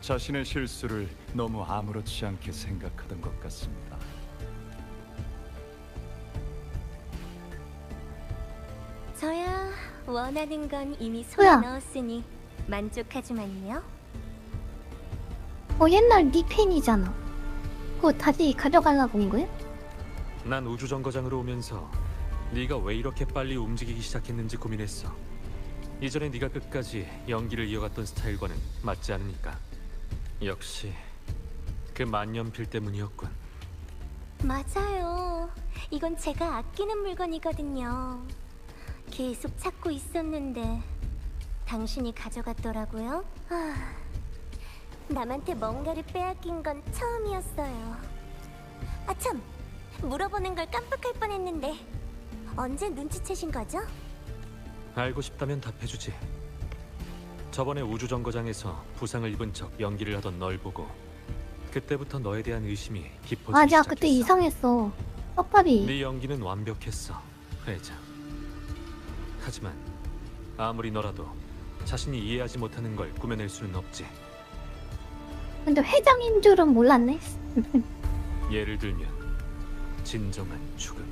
자신의 실수를 너무 아무렇지 않게 생각하던 것 같습니다. 저야 원하는 건 이미 손에 뭐야? 넣었으니 만족하지만요. 옛날 네 팬이잖아. 그거 다시 가져가려고 온 거야? 난 우주정거장으로 오면서 네가 왜 이렇게 빨리 움직이기 시작했는지 고민했어. 이전에 네가 끝까지 연기를 이어갔던 스타일과는 맞지 않으니까. 역시 그 만년필 때문이었군. 맞아요. 이건 제가 아끼는 물건이거든요. 계속 찾고 있었는데 당신이 가져갔더라고요. 남한테 뭔가를 빼앗긴 건 처음이었어요. 아참! 물어보는 걸 깜빡할 뻔했는데 언제 눈치채신 거죠? 알고 싶다면 답해주지. 저번에 우주정거장에서 부상을 입은 척 연기를 하던 널 보고 그때부터 너에 대한 의심이 깊어지기 맞아, 시작했어. 그때 이상했어. 떡밥이. 네 연기는 완벽했어, 회장. 하지만 아무리 너라도 자신이 이해하지 못하는 걸 꾸며낼 수는 없지. 근데 회장인 줄은 몰랐네. 예를 들면 진정한 죽음.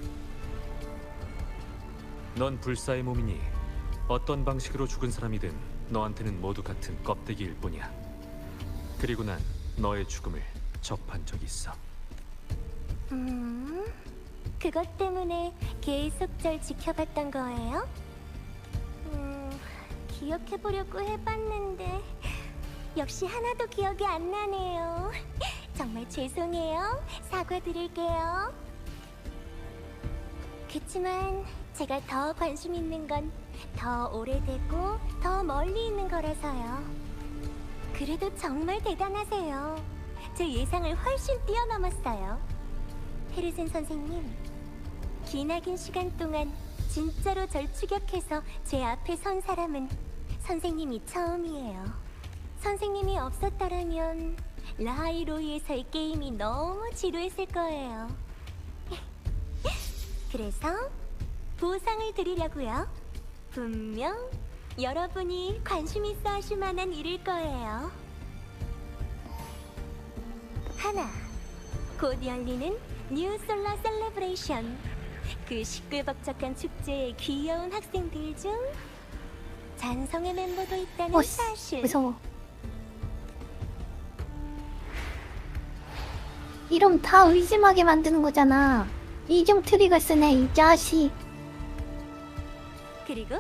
넌 불사의 몸이니 어떤 방식으로 죽은 사람이든 너한테는 모두 같은 껍데기일 뿐이야. 그리고 난 너의 죽음을 접한 적이 있어. 그것 때문에 계속 절 지켜봤던 거예요? 기억해보려고 해봤는데 역시 하나도 기억이 안 나네요. 정말 죄송해요. 사과드릴게요. 그치만 제가 더 관심 있는 건 더 오래되고 더 멀리 있는 거라서요. 그래도 정말 대단하세요. 제 예상을 훨씬 뛰어넘었어요. 헤르센 선생님, 기나긴 시간 동안 진짜로 절 추격해서 제 앞에 선 사람은 선생님이 처음이에요. 선생님이 없었더라면 라하이로이에서의 게임이 너무 지루했을 거예요. 그래서 보상을 드리려고요. 분명 여러분이 관심 있어 하실 만한 일일 거예요. 하나, 곧 열리는 뉴 솔라 셀레브레이션. 그 시끌벅적한 축제에 귀여운 학생들 중 잔성의 멤버도 있다는 사실. 무서워. 이름 다 의심하게 만드는 거잖아. 이중 트릭을 쓰네, 이 자식. 그리고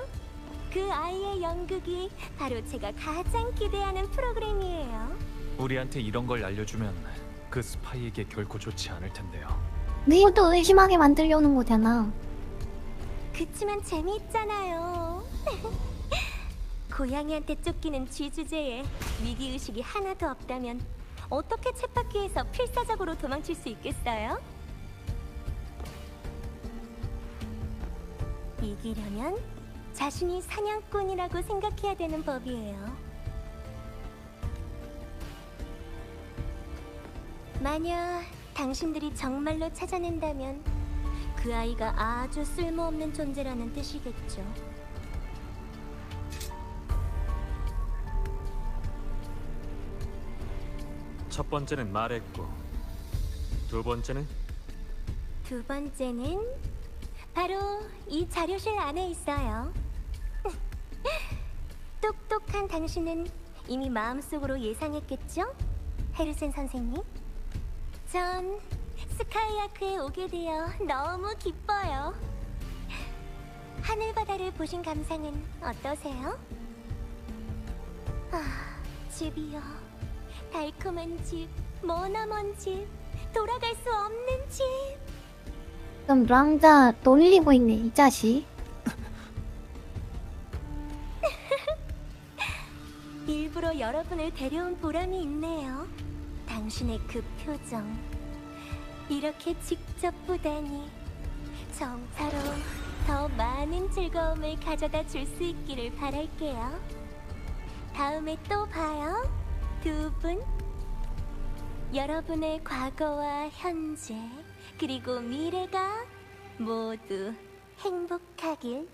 그 아이의 연극이 바로 제가 가장 기대하는 프로그램이에요. 우리한테 이런 걸 알려주면 그 스파이에게 결코 좋지 않을 텐데요. 너도 의심하게 만들려는 거잖아. 그치만 재미있잖아요. 고양이한테 쫓기는 쥐 주제에 위기의식이 하나도 없다면 어떻게 쳇바퀴에서 필사적으로 도망칠 수 있겠어요? 이기려면 자신이 사냥꾼이라고 생각해야 되는 법이에요. 만약 당신들이 정말로 찾아낸다면 그 아이가 아주 쓸모없는 존재라는 뜻이겠죠. 첫 번째는 말했고, 두 번째는? 두 번째는 바로 이 자료실 안에 있어요. 똑똑한 당신은 이미 마음속으로 예상했겠죠? 헤르센 선생님? 전 스카이아크에 오게 되어 너무 기뻐요. 하늘바다를 보신 감상은 어떠세요? 집이요. 달콤한 집, 머나먼 집, 돌아갈 수 없는 집. 그럼 랑자 놀리고 있네, 이 자식. 일부러 여러분을 데려온 보람이 있네요. 당신의 그 표정, 이렇게 직접 보다니 정사로 더 많은 즐거움을 가져다 줄 수 있기를 바랄게요. 다음에 또 봐요, 두 분. 여러분의 과거와 현재, 그리고 미래가 모두 행복하길.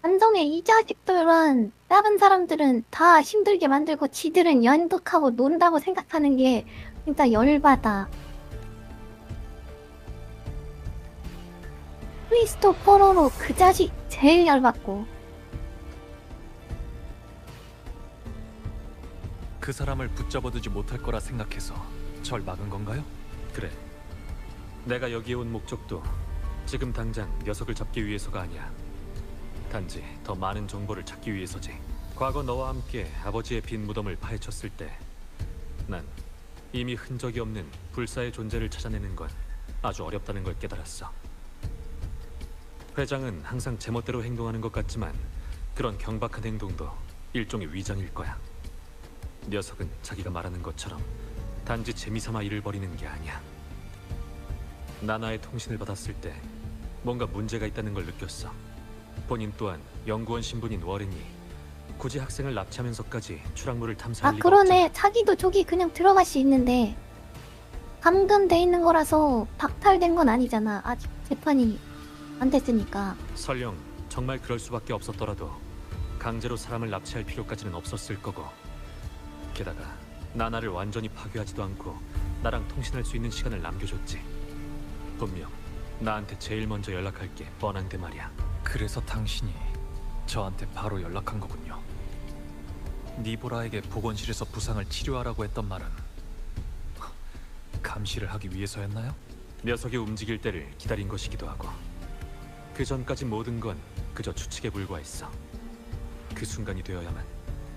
완전히 이 자식들은 다른 사람들은 다 힘들게 만들고 지들은 연극하고 논다고 생각하는 게 진짜 열받아. 크리스토퍼로로 그 자식 제일 열받고. 그 사람을 붙잡아두지 못할 거라 생각해서 절 막은 건가요? 그래. 내가 여기에 온 목적도 지금 당장 녀석을 잡기 위해서가 아니야. 단지 더 많은 정보를 찾기 위해서지. 과거 너와 함께 아버지의 빈 무덤을 파헤쳤을 때 난 이미 흔적이 없는 불사의 존재를 찾아내는 건 아주 어렵다는 걸 깨달았어. 회장은 항상 제멋대로 행동하는 것 같지만 그런 경박한 행동도 일종의 위장일 거야. 녀석은 자기가 말하는 것처럼 단지 재미삼아 일을 벌이는 게 아니야. 나나의 통신을 받았을 때 뭔가 문제가 있다는 걸 느꼈어. 본인 또한 연구원 신분인 워렌이 굳이 학생을 납치하면서까지 추락물을 탐사할 아 리가 그러네. 없잖아. 자기도 저기 그냥 들어갈 수 있는데 감금돼 있는 거라서 박탈된 건 아니잖아. 아직 재판이 안 됐으니까. 설령 정말 그럴 수밖에 없었더라도 강제로 사람을 납치할 필요까지는 없었을 거고, 게다가 나나를 완전히 파괴하지도 않고 나랑 통신할 수 있는 시간을 남겨줬지. 분명 나한테 제일 먼저 연락할 게 뻔한데 말이야. 그래서 당신이 저한테 바로 연락한 거군요. 니보라에게 보건실에서 부상을 치료하라고 했던 말은 감시를 하기 위해서였나요? 녀석이 움직일 때를 기다린 것이기도 하고, 그 전까지 모든 건 그저 추측에 불과했어. 그 순간이 되어야만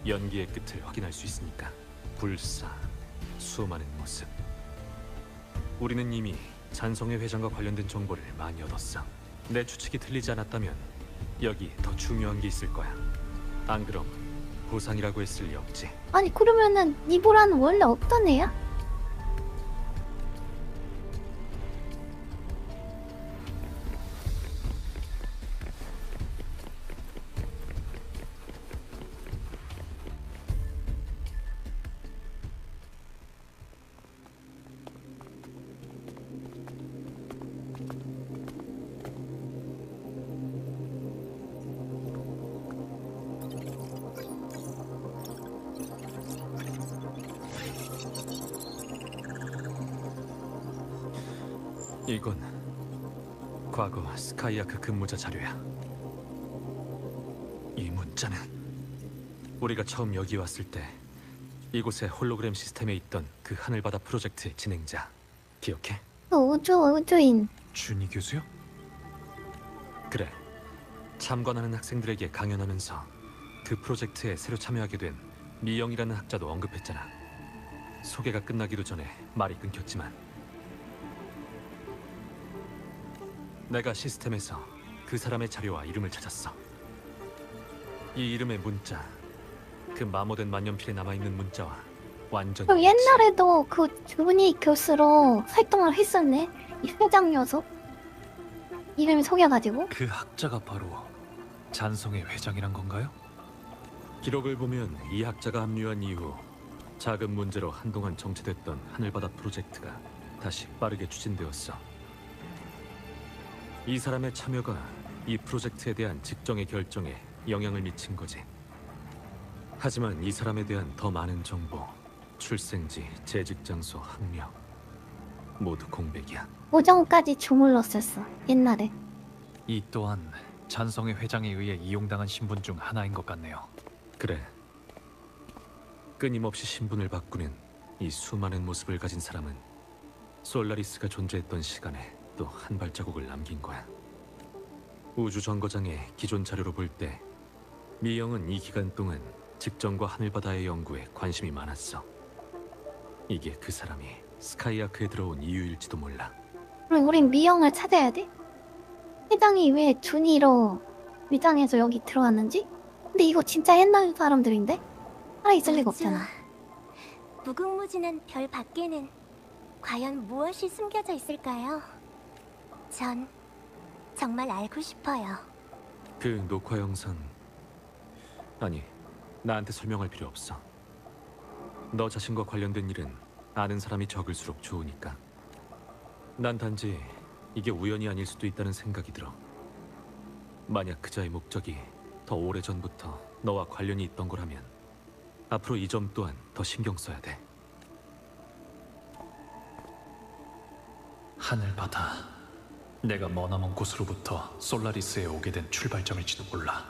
연기의 끝을 확인할 수 있으니까. 불사, 수많은 모습. 우리는 이미 잔성의 회장과 관련된 정보를 많이 얻었어. 내 추측이 틀리지 않았다면 여기 더 중요한 게 있을 거야. 안 그럼 부상이라고 했을 리 없지. 아니 그러면은 니보라는 원래 어떤 애야? 이건 과거 스카이아크 근무자 자료야. 이 문자는 우리가 처음 여기 왔을 때 이곳의 홀로그램 시스템에 있던 그 하늘바다 프로젝트의 진행자 기억해? 그 우주인. 준이 교수요? 그래. 참관하는 학생들에게 강연하면서 그 프로젝트에 새로 참여하게 된 미영이라는 학자도 언급했잖아. 소개가 끝나기도 전에 말이 끊겼지만 내가 시스템에서 그 사람의 자료와 이름을 찾았어. 이 이름의 문자, 그 마모된 만년필에 남아있는 문자와 완전히 그럼 옛날에도 그 준이 교수로 활동을 했었네. 이 회장 녀석 이름이 속여가지고. 그 학자가 바로 잔성의 회장이란 건가요? 기록을 보면 이 학자가 합류한 이후 작은 문제로 한동안 정체됐던 하늘바다 프로젝트가 다시 빠르게 추진되었어. 이 사람의 참여가 이 프로젝트에 대한 직정의 결정에 영향을 미친 거지. 하지만 이 사람에 대한 더 많은 정보, 출생지, 재직 장소, 학력 모두 공백이야. 보정까지 주물렀었어 옛날에. 이 또한 잔성의 회장에 의해 이용당한 신분 중 하나인 것 같네요. 그래. 끊임없이 신분을 바꾸는 이 수많은 모습을 가진 사람은 솔라리스가 존재했던 시간에 또 한 발자국을 남긴 거야. 우주 정거장의 기존 자료로 볼 때 미영은 이 기간 동안 직정과 하늘바다의 연구에 관심이 많았어. 이게 그 사람이 스카이아크에 들어온 이유일지도 몰라. 그럼 우린 미영을 찾아야 돼? 회장이 왜 준이로 위장해서 여기 들어왔는지? 근데 이거 진짜 옛날 사람들인데? 살아있을 리가 없잖아. 무궁무진한 별 밖에는 과연 무엇이 숨겨져 있을까요? 전 정말 알고 싶어요. 그 녹화 영상... 아니, 나한테 설명할 필요 없어. 너 자신과 관련된 일은 아는 사람이 적을수록 좋으니까. 난 단지 이게 우연이 아닐 수도 있다는 생각이 들어. 만약 그자의 목적이 더 오래전부터 너와 관련이 있던 거라면 앞으로 이 점 또한 더 신경 써야 돼. 하늘바다, 내가 머나먼 곳으로부터 솔라리스에 오게 된 출발점일지도 몰라.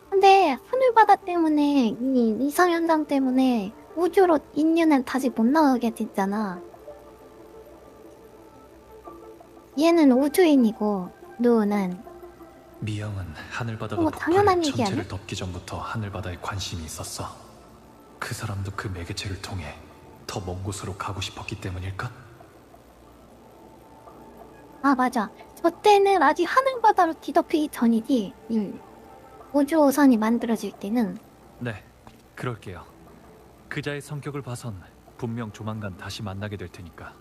근데 하늘바다 때문에 이 이상현상 때문에 우주로 인류는 다시 못 나가게 됐잖아. 얘는 우주인이고 누는 미영은 하늘바다가 뭐 당연한 폭발해 얘기 아니야? 전체를 덮기 전부터 하늘바다에 관심이 있었어. 그 사람도 그 매개체를 통해 더 먼 곳으로 가고 싶었기 때문일까? 아 맞아. 저 때는 아직 하늘바다로 뒤덮이기 전이지. 우주호선이 만들어질 때는. 네, 그럴게요. 그자의 성격을 봐선 분명 조만간 다시 만나게 될 테니까.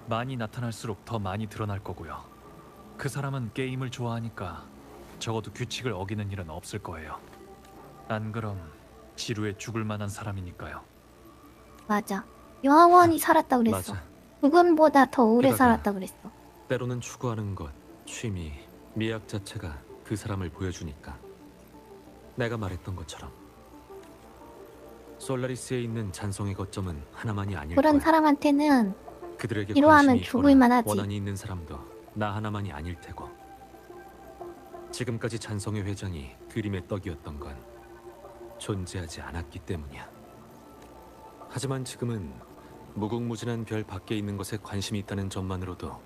많이 나타날수록 더 많이 드러날 거고요. 그 사람은 게임을 좋아하니까 적어도 규칙을 어기는 일은 없을 거예요. 안 그럼 지루해 죽을 만한 사람이니까요. 맞아. 여하원이 살았다 그랬어. 맞아. 죽음보다 더 오래 게다가 살았다 그랬어. 때로는 추구하는 것, 취미, 미학 자체가 그 사람을 보여주니까. 내가 말했던 것처럼 솔라리스에 있는 잔성의 거점은 하나만이 아닐 그런 거야. 사람한테는 그들에게 이러하면 관심이 죽을 있거나 만하지. 원한이 있는 사람도 나 하나만이 아닐 테고. 지금까지 잔성의 회장이 그림의 떡이었던 건 존재하지 않았기 때문이야. 하지만 지금은 무궁무진한 별 밖에 있는 것에 관심이 있다는 점만으로도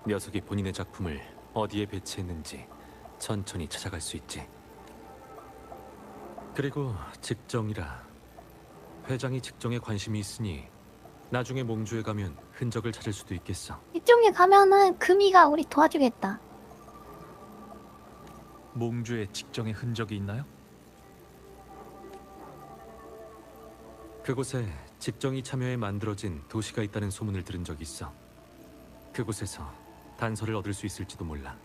녀석이 본인의 작품을 어디에 배치했는지 천천히 찾아갈 수 있지. 그리고 직정이라. 회장이 직정에 관심이 있으니 나중에 몽주에 가면 흔적을 찾을 수도 있겠어. 이쪽에 가면은 금이가 우리 도와주겠다. 몽주에 직정의 흔적이 있나요? 그곳에 직정이 참여해 만들어진 도시가 있다는 소문을 들은 적이 있어. 그곳에서 단서를 얻을 수 있을지도 몰라.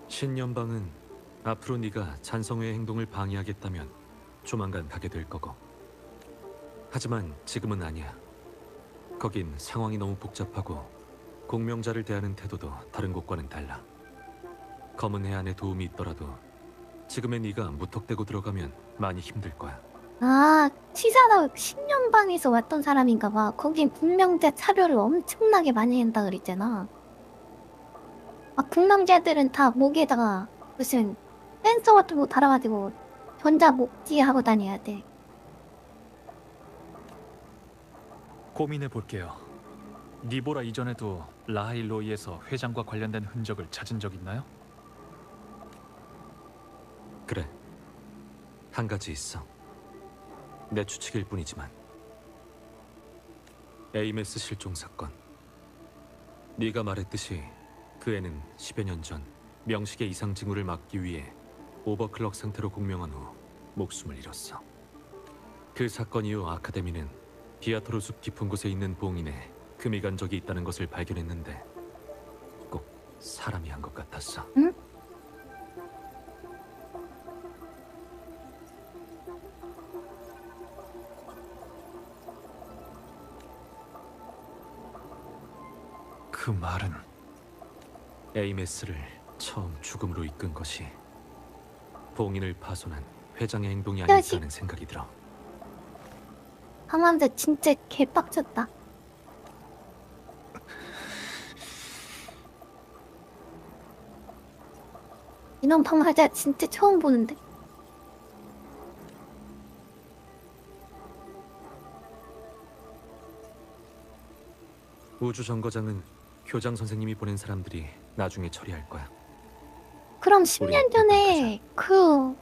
신연방은 앞으로 네가 잔성회의 행동을 방해하겠다면 조만간 가게 될 거고. 하지만 지금은 아니야. 거긴 상황이 너무 복잡하고 공명자를 대하는 태도도 다른 곳과는 달라. 검은 해안에 도움이 있더라도 지금의 네가 무턱대고 들어가면 많이 힘들 거야. 아, 치사나 10년방에서 왔던 사람인가 봐. 거긴 국명자 차별을 엄청나게 많이 한다 그랬잖아. 막 국남자들은 다 목에다가 무슨 센서 같은 거 달아가지고 전자 목지 하고 다녀야 돼. 고민해 볼게요. 니보라 이전에도 라하일로이에서 회장과 관련된 흔적을 찾은 적 있나요? 그래. 한 가지 있어. 내 추측일 뿐이지만. 에이메스 실종 사건. 네가 말했듯이 그 애는 10여 년 전 명식의 이상 징후를 막기 위해 오버클럭 상태로 공명한 후 목숨을 잃었어. 그 사건 이후 아카데미는 비아토르 숲 깊은 곳에 있는 봉인에 금이 간 적이 있다는 것을 발견했는데 꼭 사람이 한 것 같았어. 응? 그 말은 에이메스를 처음 죽음으로 이끈 것이 봉인을 파손한 회장의 행동이 자식. 아닐까는 생각이 들어. 함ам자 진짜 개빡쳤다. 이놈 방하자 진짜 처음 보는데. 우주 정거장은 교장 선생님이 보낸 사람들이 나중에 처리할 거야. 그럼 10년 전에 그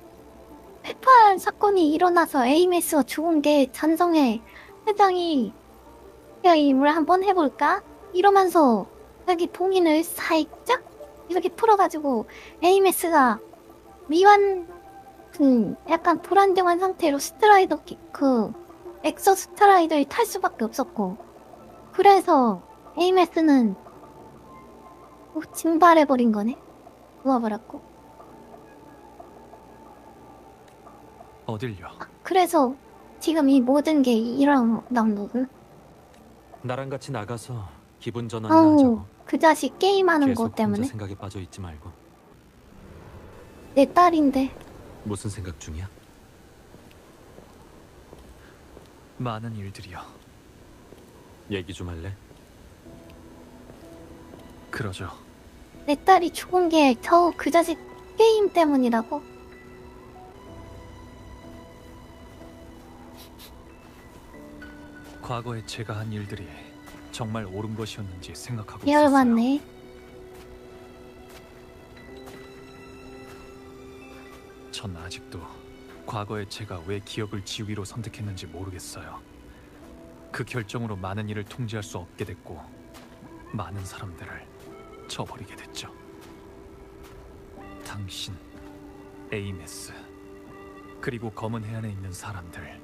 페팔 사건이 일어나서 에이메스가 죽은 게 잔성의 회장이 야, 임을 한번 해볼까? 이러면서 여기 봉인을 살짝 이렇게 풀어가지고 에이메스가 미완 약간 불안정한 상태로 스트라이더 그 엑소 스트라이더를 탈 수밖에 없었고 그래서 에이메스는 증발해버린 거네? 누워버렸고 어딜요? 그래서 지금 이 모든 게 일어난 거군. 나랑 같이 나가서 기분 전환이나 아우 하자고. 그 자식 게임하는 계속 거 혼자 때문에 생각에 빠져 있지 말고. 내 딸인데 무슨 생각 중이야? 많은 일들이요. 얘기 좀 할래? 그러죠. 내 딸이 죽은 게 겨우 그 자식 게임 때문이라고? 과거에 제가 한 일들이 정말 옳은 것이었는지 생각하고 예열 있었어요. 맞네. 전 아직도 과거에 제가 왜 기억을 지우기로 선택했는지 모르겠어요. 그 결정으로 많은 일을 통제할 수 없게 됐고 많은 사람들을 저버리게 됐죠. 당신, 에이메스, 그리고 검은 해안에 있는 사람들,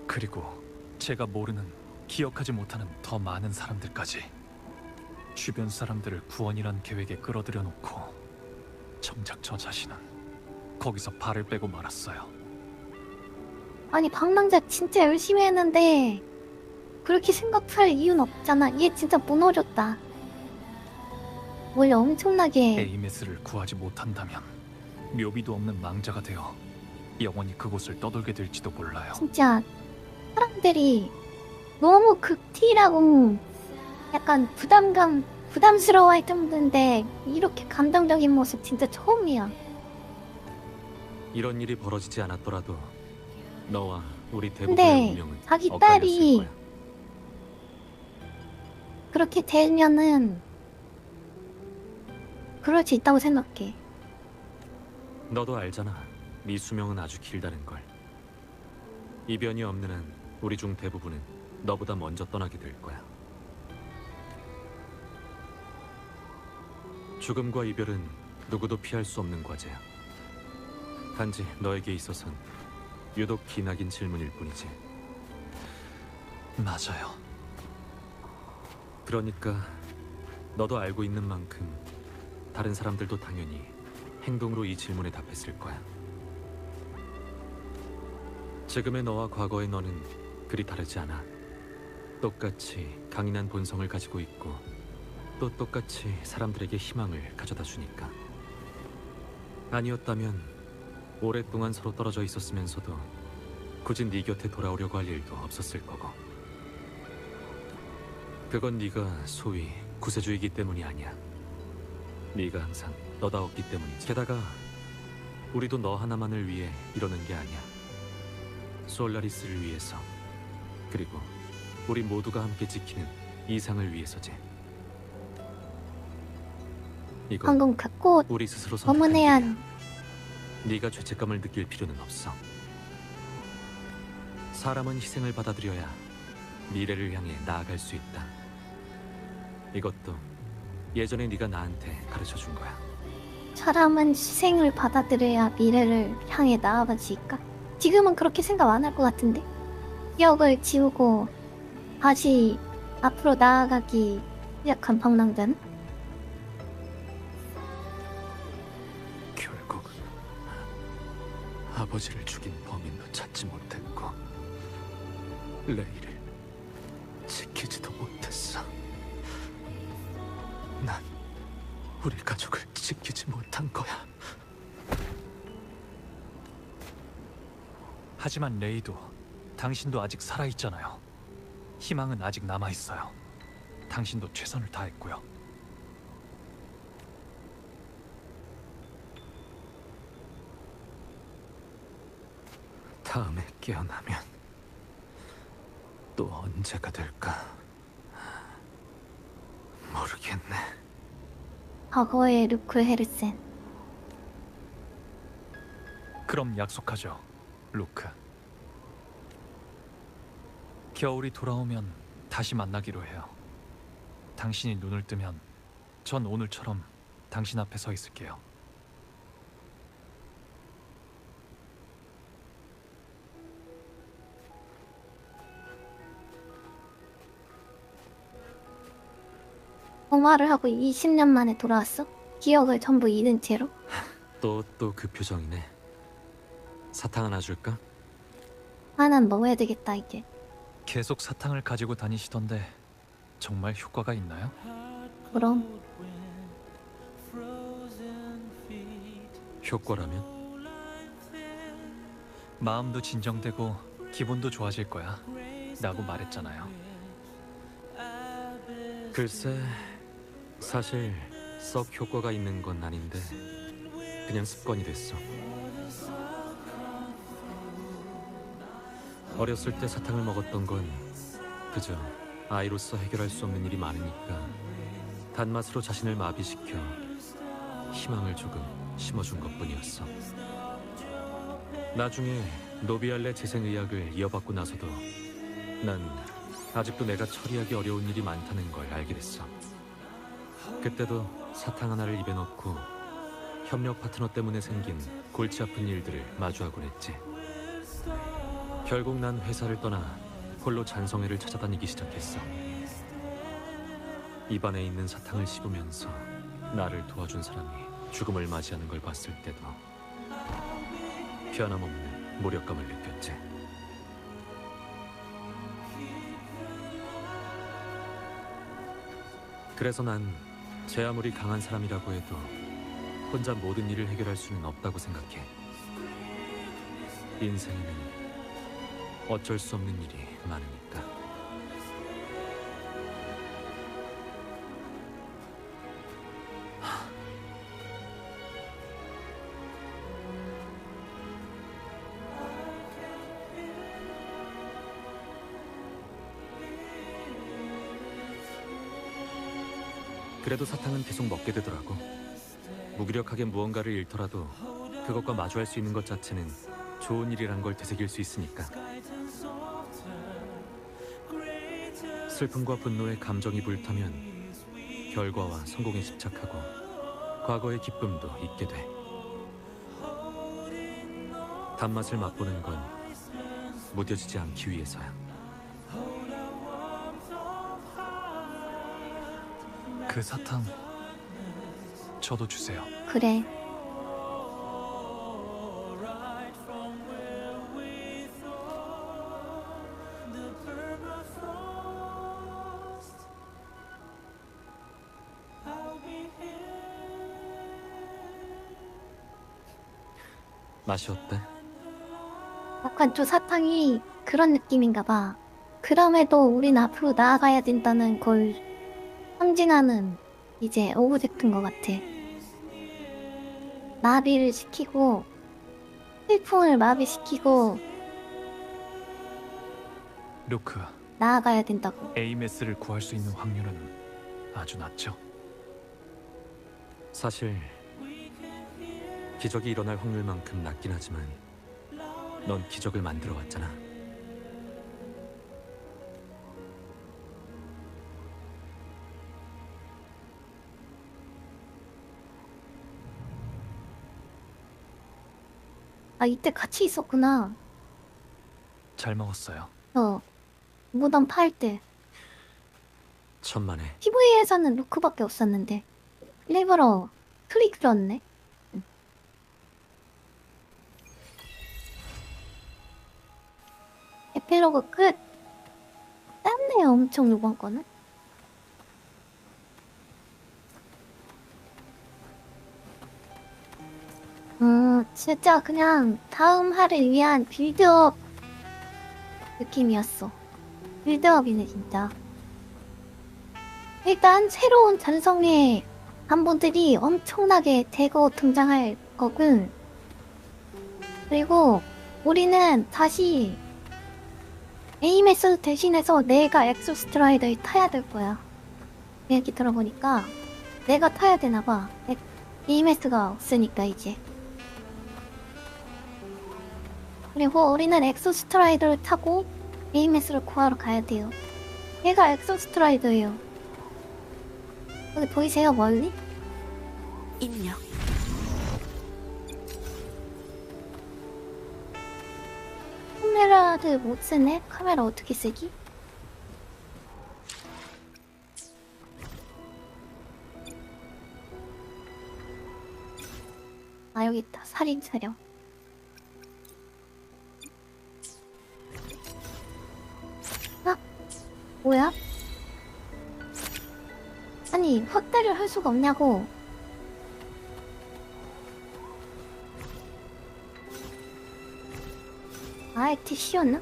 그리고 제가 모르는, 기억하지 못하는 더 많은 사람들까지. 주변 사람들을 구원이란 계획에 끌어들여 놓고 정작 저 자신은 거기서 발을 빼고 말았어요. 아니 방랑자 진짜 열심히 했는데 그렇게 생각할 이유는 없잖아. 얘 진짜 무너졌다. 원래 엄청나게 에이메스를 구하지 못한다면 묘비도 없는 망자가 되어 영원히 그곳을 떠돌게 될지도 몰라요. 진짜 사람들이 너무 극티라고 약간 부담스러워했던 분인데 이렇게 감동적인 모습 진짜 처음이야. 이런 일이 벌어지지 않았더라도 너와 우리 대부분의 근데 운명은 자기 엇갈렸을 딸이 거야. 그렇게 되면은 그럴 수 있다고 생각해. 너도 알잖아. 네 수명은 아주 길다는 걸. 이변이 없는 한 우리 중 대부분은 너보다 먼저 떠나게 될 거야. 죽음과 이별은 누구도 피할 수 없는 과제야. 단지 너에게 있어선 유독 기나긴 질문일 뿐이지. 맞아요. 그러니까 너도 알고 있는 만큼 다른 사람들도 당연히 행동으로 이 질문에 답했을 거야. 지금의 너와 과거의 너는 그리 다르지 않아. 똑같이 강인한 본성을 가지고 있고 또 똑같이 사람들에게 희망을 가져다 주니까. 아니었다면 오랫동안 서로 떨어져 있었으면서도 굳이 네 곁에 돌아오려고 할 일도 없었을 거고. 그건 네가 소위 구세주이기 때문이 아니야. 네가 항상 너다웠기 때문이지. 게다가 우리도 너 하나만을 위해 이러는 게 아니야. 솔라리스를 위해서, 그리고 우리 모두가 함께 지키는 이상을 위해서지. 이건 방금 그 꽃 우리 스스로 검은 선택한 해안 길이야. 네가 죄책감을 느낄 필요는 없어. 사람은 희생을 받아들여야 미래를 향해 나아갈 수 있다. 이것도 예전에 네가 나한테 가르쳐 준 거야. 사람은 희생을 받아들여야 미래를 향해 나아갈 수 있까? 지금은 그렇게 생각 안 할 것 같은데? 기억을 지우고 다시 앞으로 나아가기 시작한 방랑자는? 결국 아버지를 죽인 범인도 찾지 못했고 레이를 지키지도 못했어. 난 우리 가족을 지키지 못한 거야. 하지만 레이도, 당신도 아직 살아있잖아요. 희망은 아직 남아있어요. 당신도 최선을 다했고요. 다음에 깨어나면 또 언제가 될까 모르겠네. 과거의 루크 헤르센. 그럼 약속하죠, 루크. 겨울이 돌아오면 다시 만나기로 해요. 당신이 눈을 뜨면 전 오늘처럼 당신 앞에 서 있을게요. 통화를 하고 20년 만에 돌아왔어? 기억을 전부 잃은 채로? 또 그 표정이네. 사탕 하나 줄까? 하나는 먹어야 되겠다 이제. 계속 사탕을 가지고 다니시던데 정말 효과가 있나요? 그럼 효과라면? 마음도 진정되고 기분도 좋아질 거야 라고 말했잖아요. 글쎄, 사실 썩 효과가 있는 건 아닌데 그냥 습관이 됐어. 어렸을 때 사탕을 먹었던 건 그저 아이로서 해결할 수 없는 일이 많으니까 단맛으로 자신을 마비시켜 희망을 조금 심어준 것뿐이었어. 나중에 노비알레 재생의학을 이어받고 나서도 난 아직도 내가 처리하기 어려운 일이 많다는 걸 알게 됐어. 그때도 사탕 하나를 입에 넣고 협력 파트너 때문에 생긴 골치 아픈 일들을 마주하곤 했지. 결국 난 회사를 떠나 홀로 잔성회를 찾아다니기 시작했어. 입안에 있는 사탕을 씹으면서 나를 도와준 사람이 죽음을 맞이하는 걸 봤을 때도 변함없는 무력감을 느꼈지. 그래서 난 제 아무리 강한 사람이라고 해도 혼자 모든 일을 해결할 수는 없다고 생각해. 인생에는 어쩔 수 없는 일이 많으니까. 그래도 사탕은 계속 먹게 되더라고. 무기력하게 무언가를 잃더라도 그것과 마주할 수 있는 것 자체는 좋은 일이란 걸 되새길 수 있으니까. 슬픔과 분노의 감정이 불타면 결과와 성공에 집착하고 과거의 기쁨도 잊게 돼. 단맛을 맛보는 건 무뎌지지 않기 위해서야. 그 사탕 저도 주세요. 그래. 맛이 어때? 약간 저 사탕이 그런 느낌인가 봐. 그럼에도 우린 앞으로 나아가야 된다는 걸 상징하는 이제 오브젝트인 것 같아. 마비를 시키고 슬픔을 마비시키고 루크, 나아가야 된다고. 에이메스를 구할 수 있는 확률은 아주 낮죠. 사실 기적이 일어날 확률만큼 낮긴 하지만 넌 기적을 만들어 왔잖아. 아, 이때 같이 있었구나. 잘 먹었어요. 무덤 팔 때. 천만에. PV에서는 루크밖에 없었는데 일부러 클릭 들었네. 에필로그 끝. 짧네요, 엄청 이번 거는. 진짜 그냥 다음 화를 위한 빌드업 느낌이었어. 빌드업이네 진짜. 일단 새로운 전성의 한분들이 엄청나게 대거 등장할 거군. 그리고 우리는 다시 에이메스 대신해서 내가 엑소스트라이더를 타야 될 거야. 얘기 들어보니까 내가 타야 되나봐. 에이메스가 없으니까 이제. 그리고 우리는 엑소스트라이더를 타고 에이메스를 구하러 가야 돼요. 얘가 엑소스트라이더예요. 여기 보이세요, 멀리? 입력. 카메라를 못 쓰네? 카메라 어떻게 쓰기? 아, 여기 있다. 살인 촬영. 아, 뭐야? 아니, 확대를 할 수가 없냐고. 아이티 씌웠나?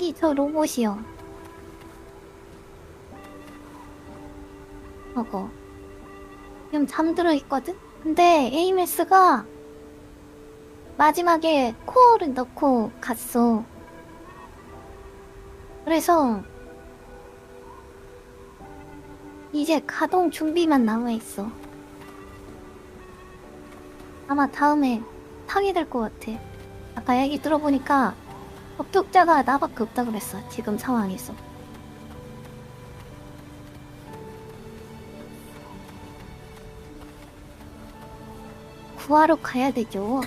여기 저 로봇이요. 어거. 지금 잠들어 있거든? 근데 에이메스가 마지막에 코어를 넣고 갔어. 그래서 이제 가동 준비만 남아있어. 아마 다음에 파괴될 것 같아. 아까 얘기 들어보니까 접촉자가 나밖에 없다 그랬어. 지금 상황에서. 구하러 가야 되죠.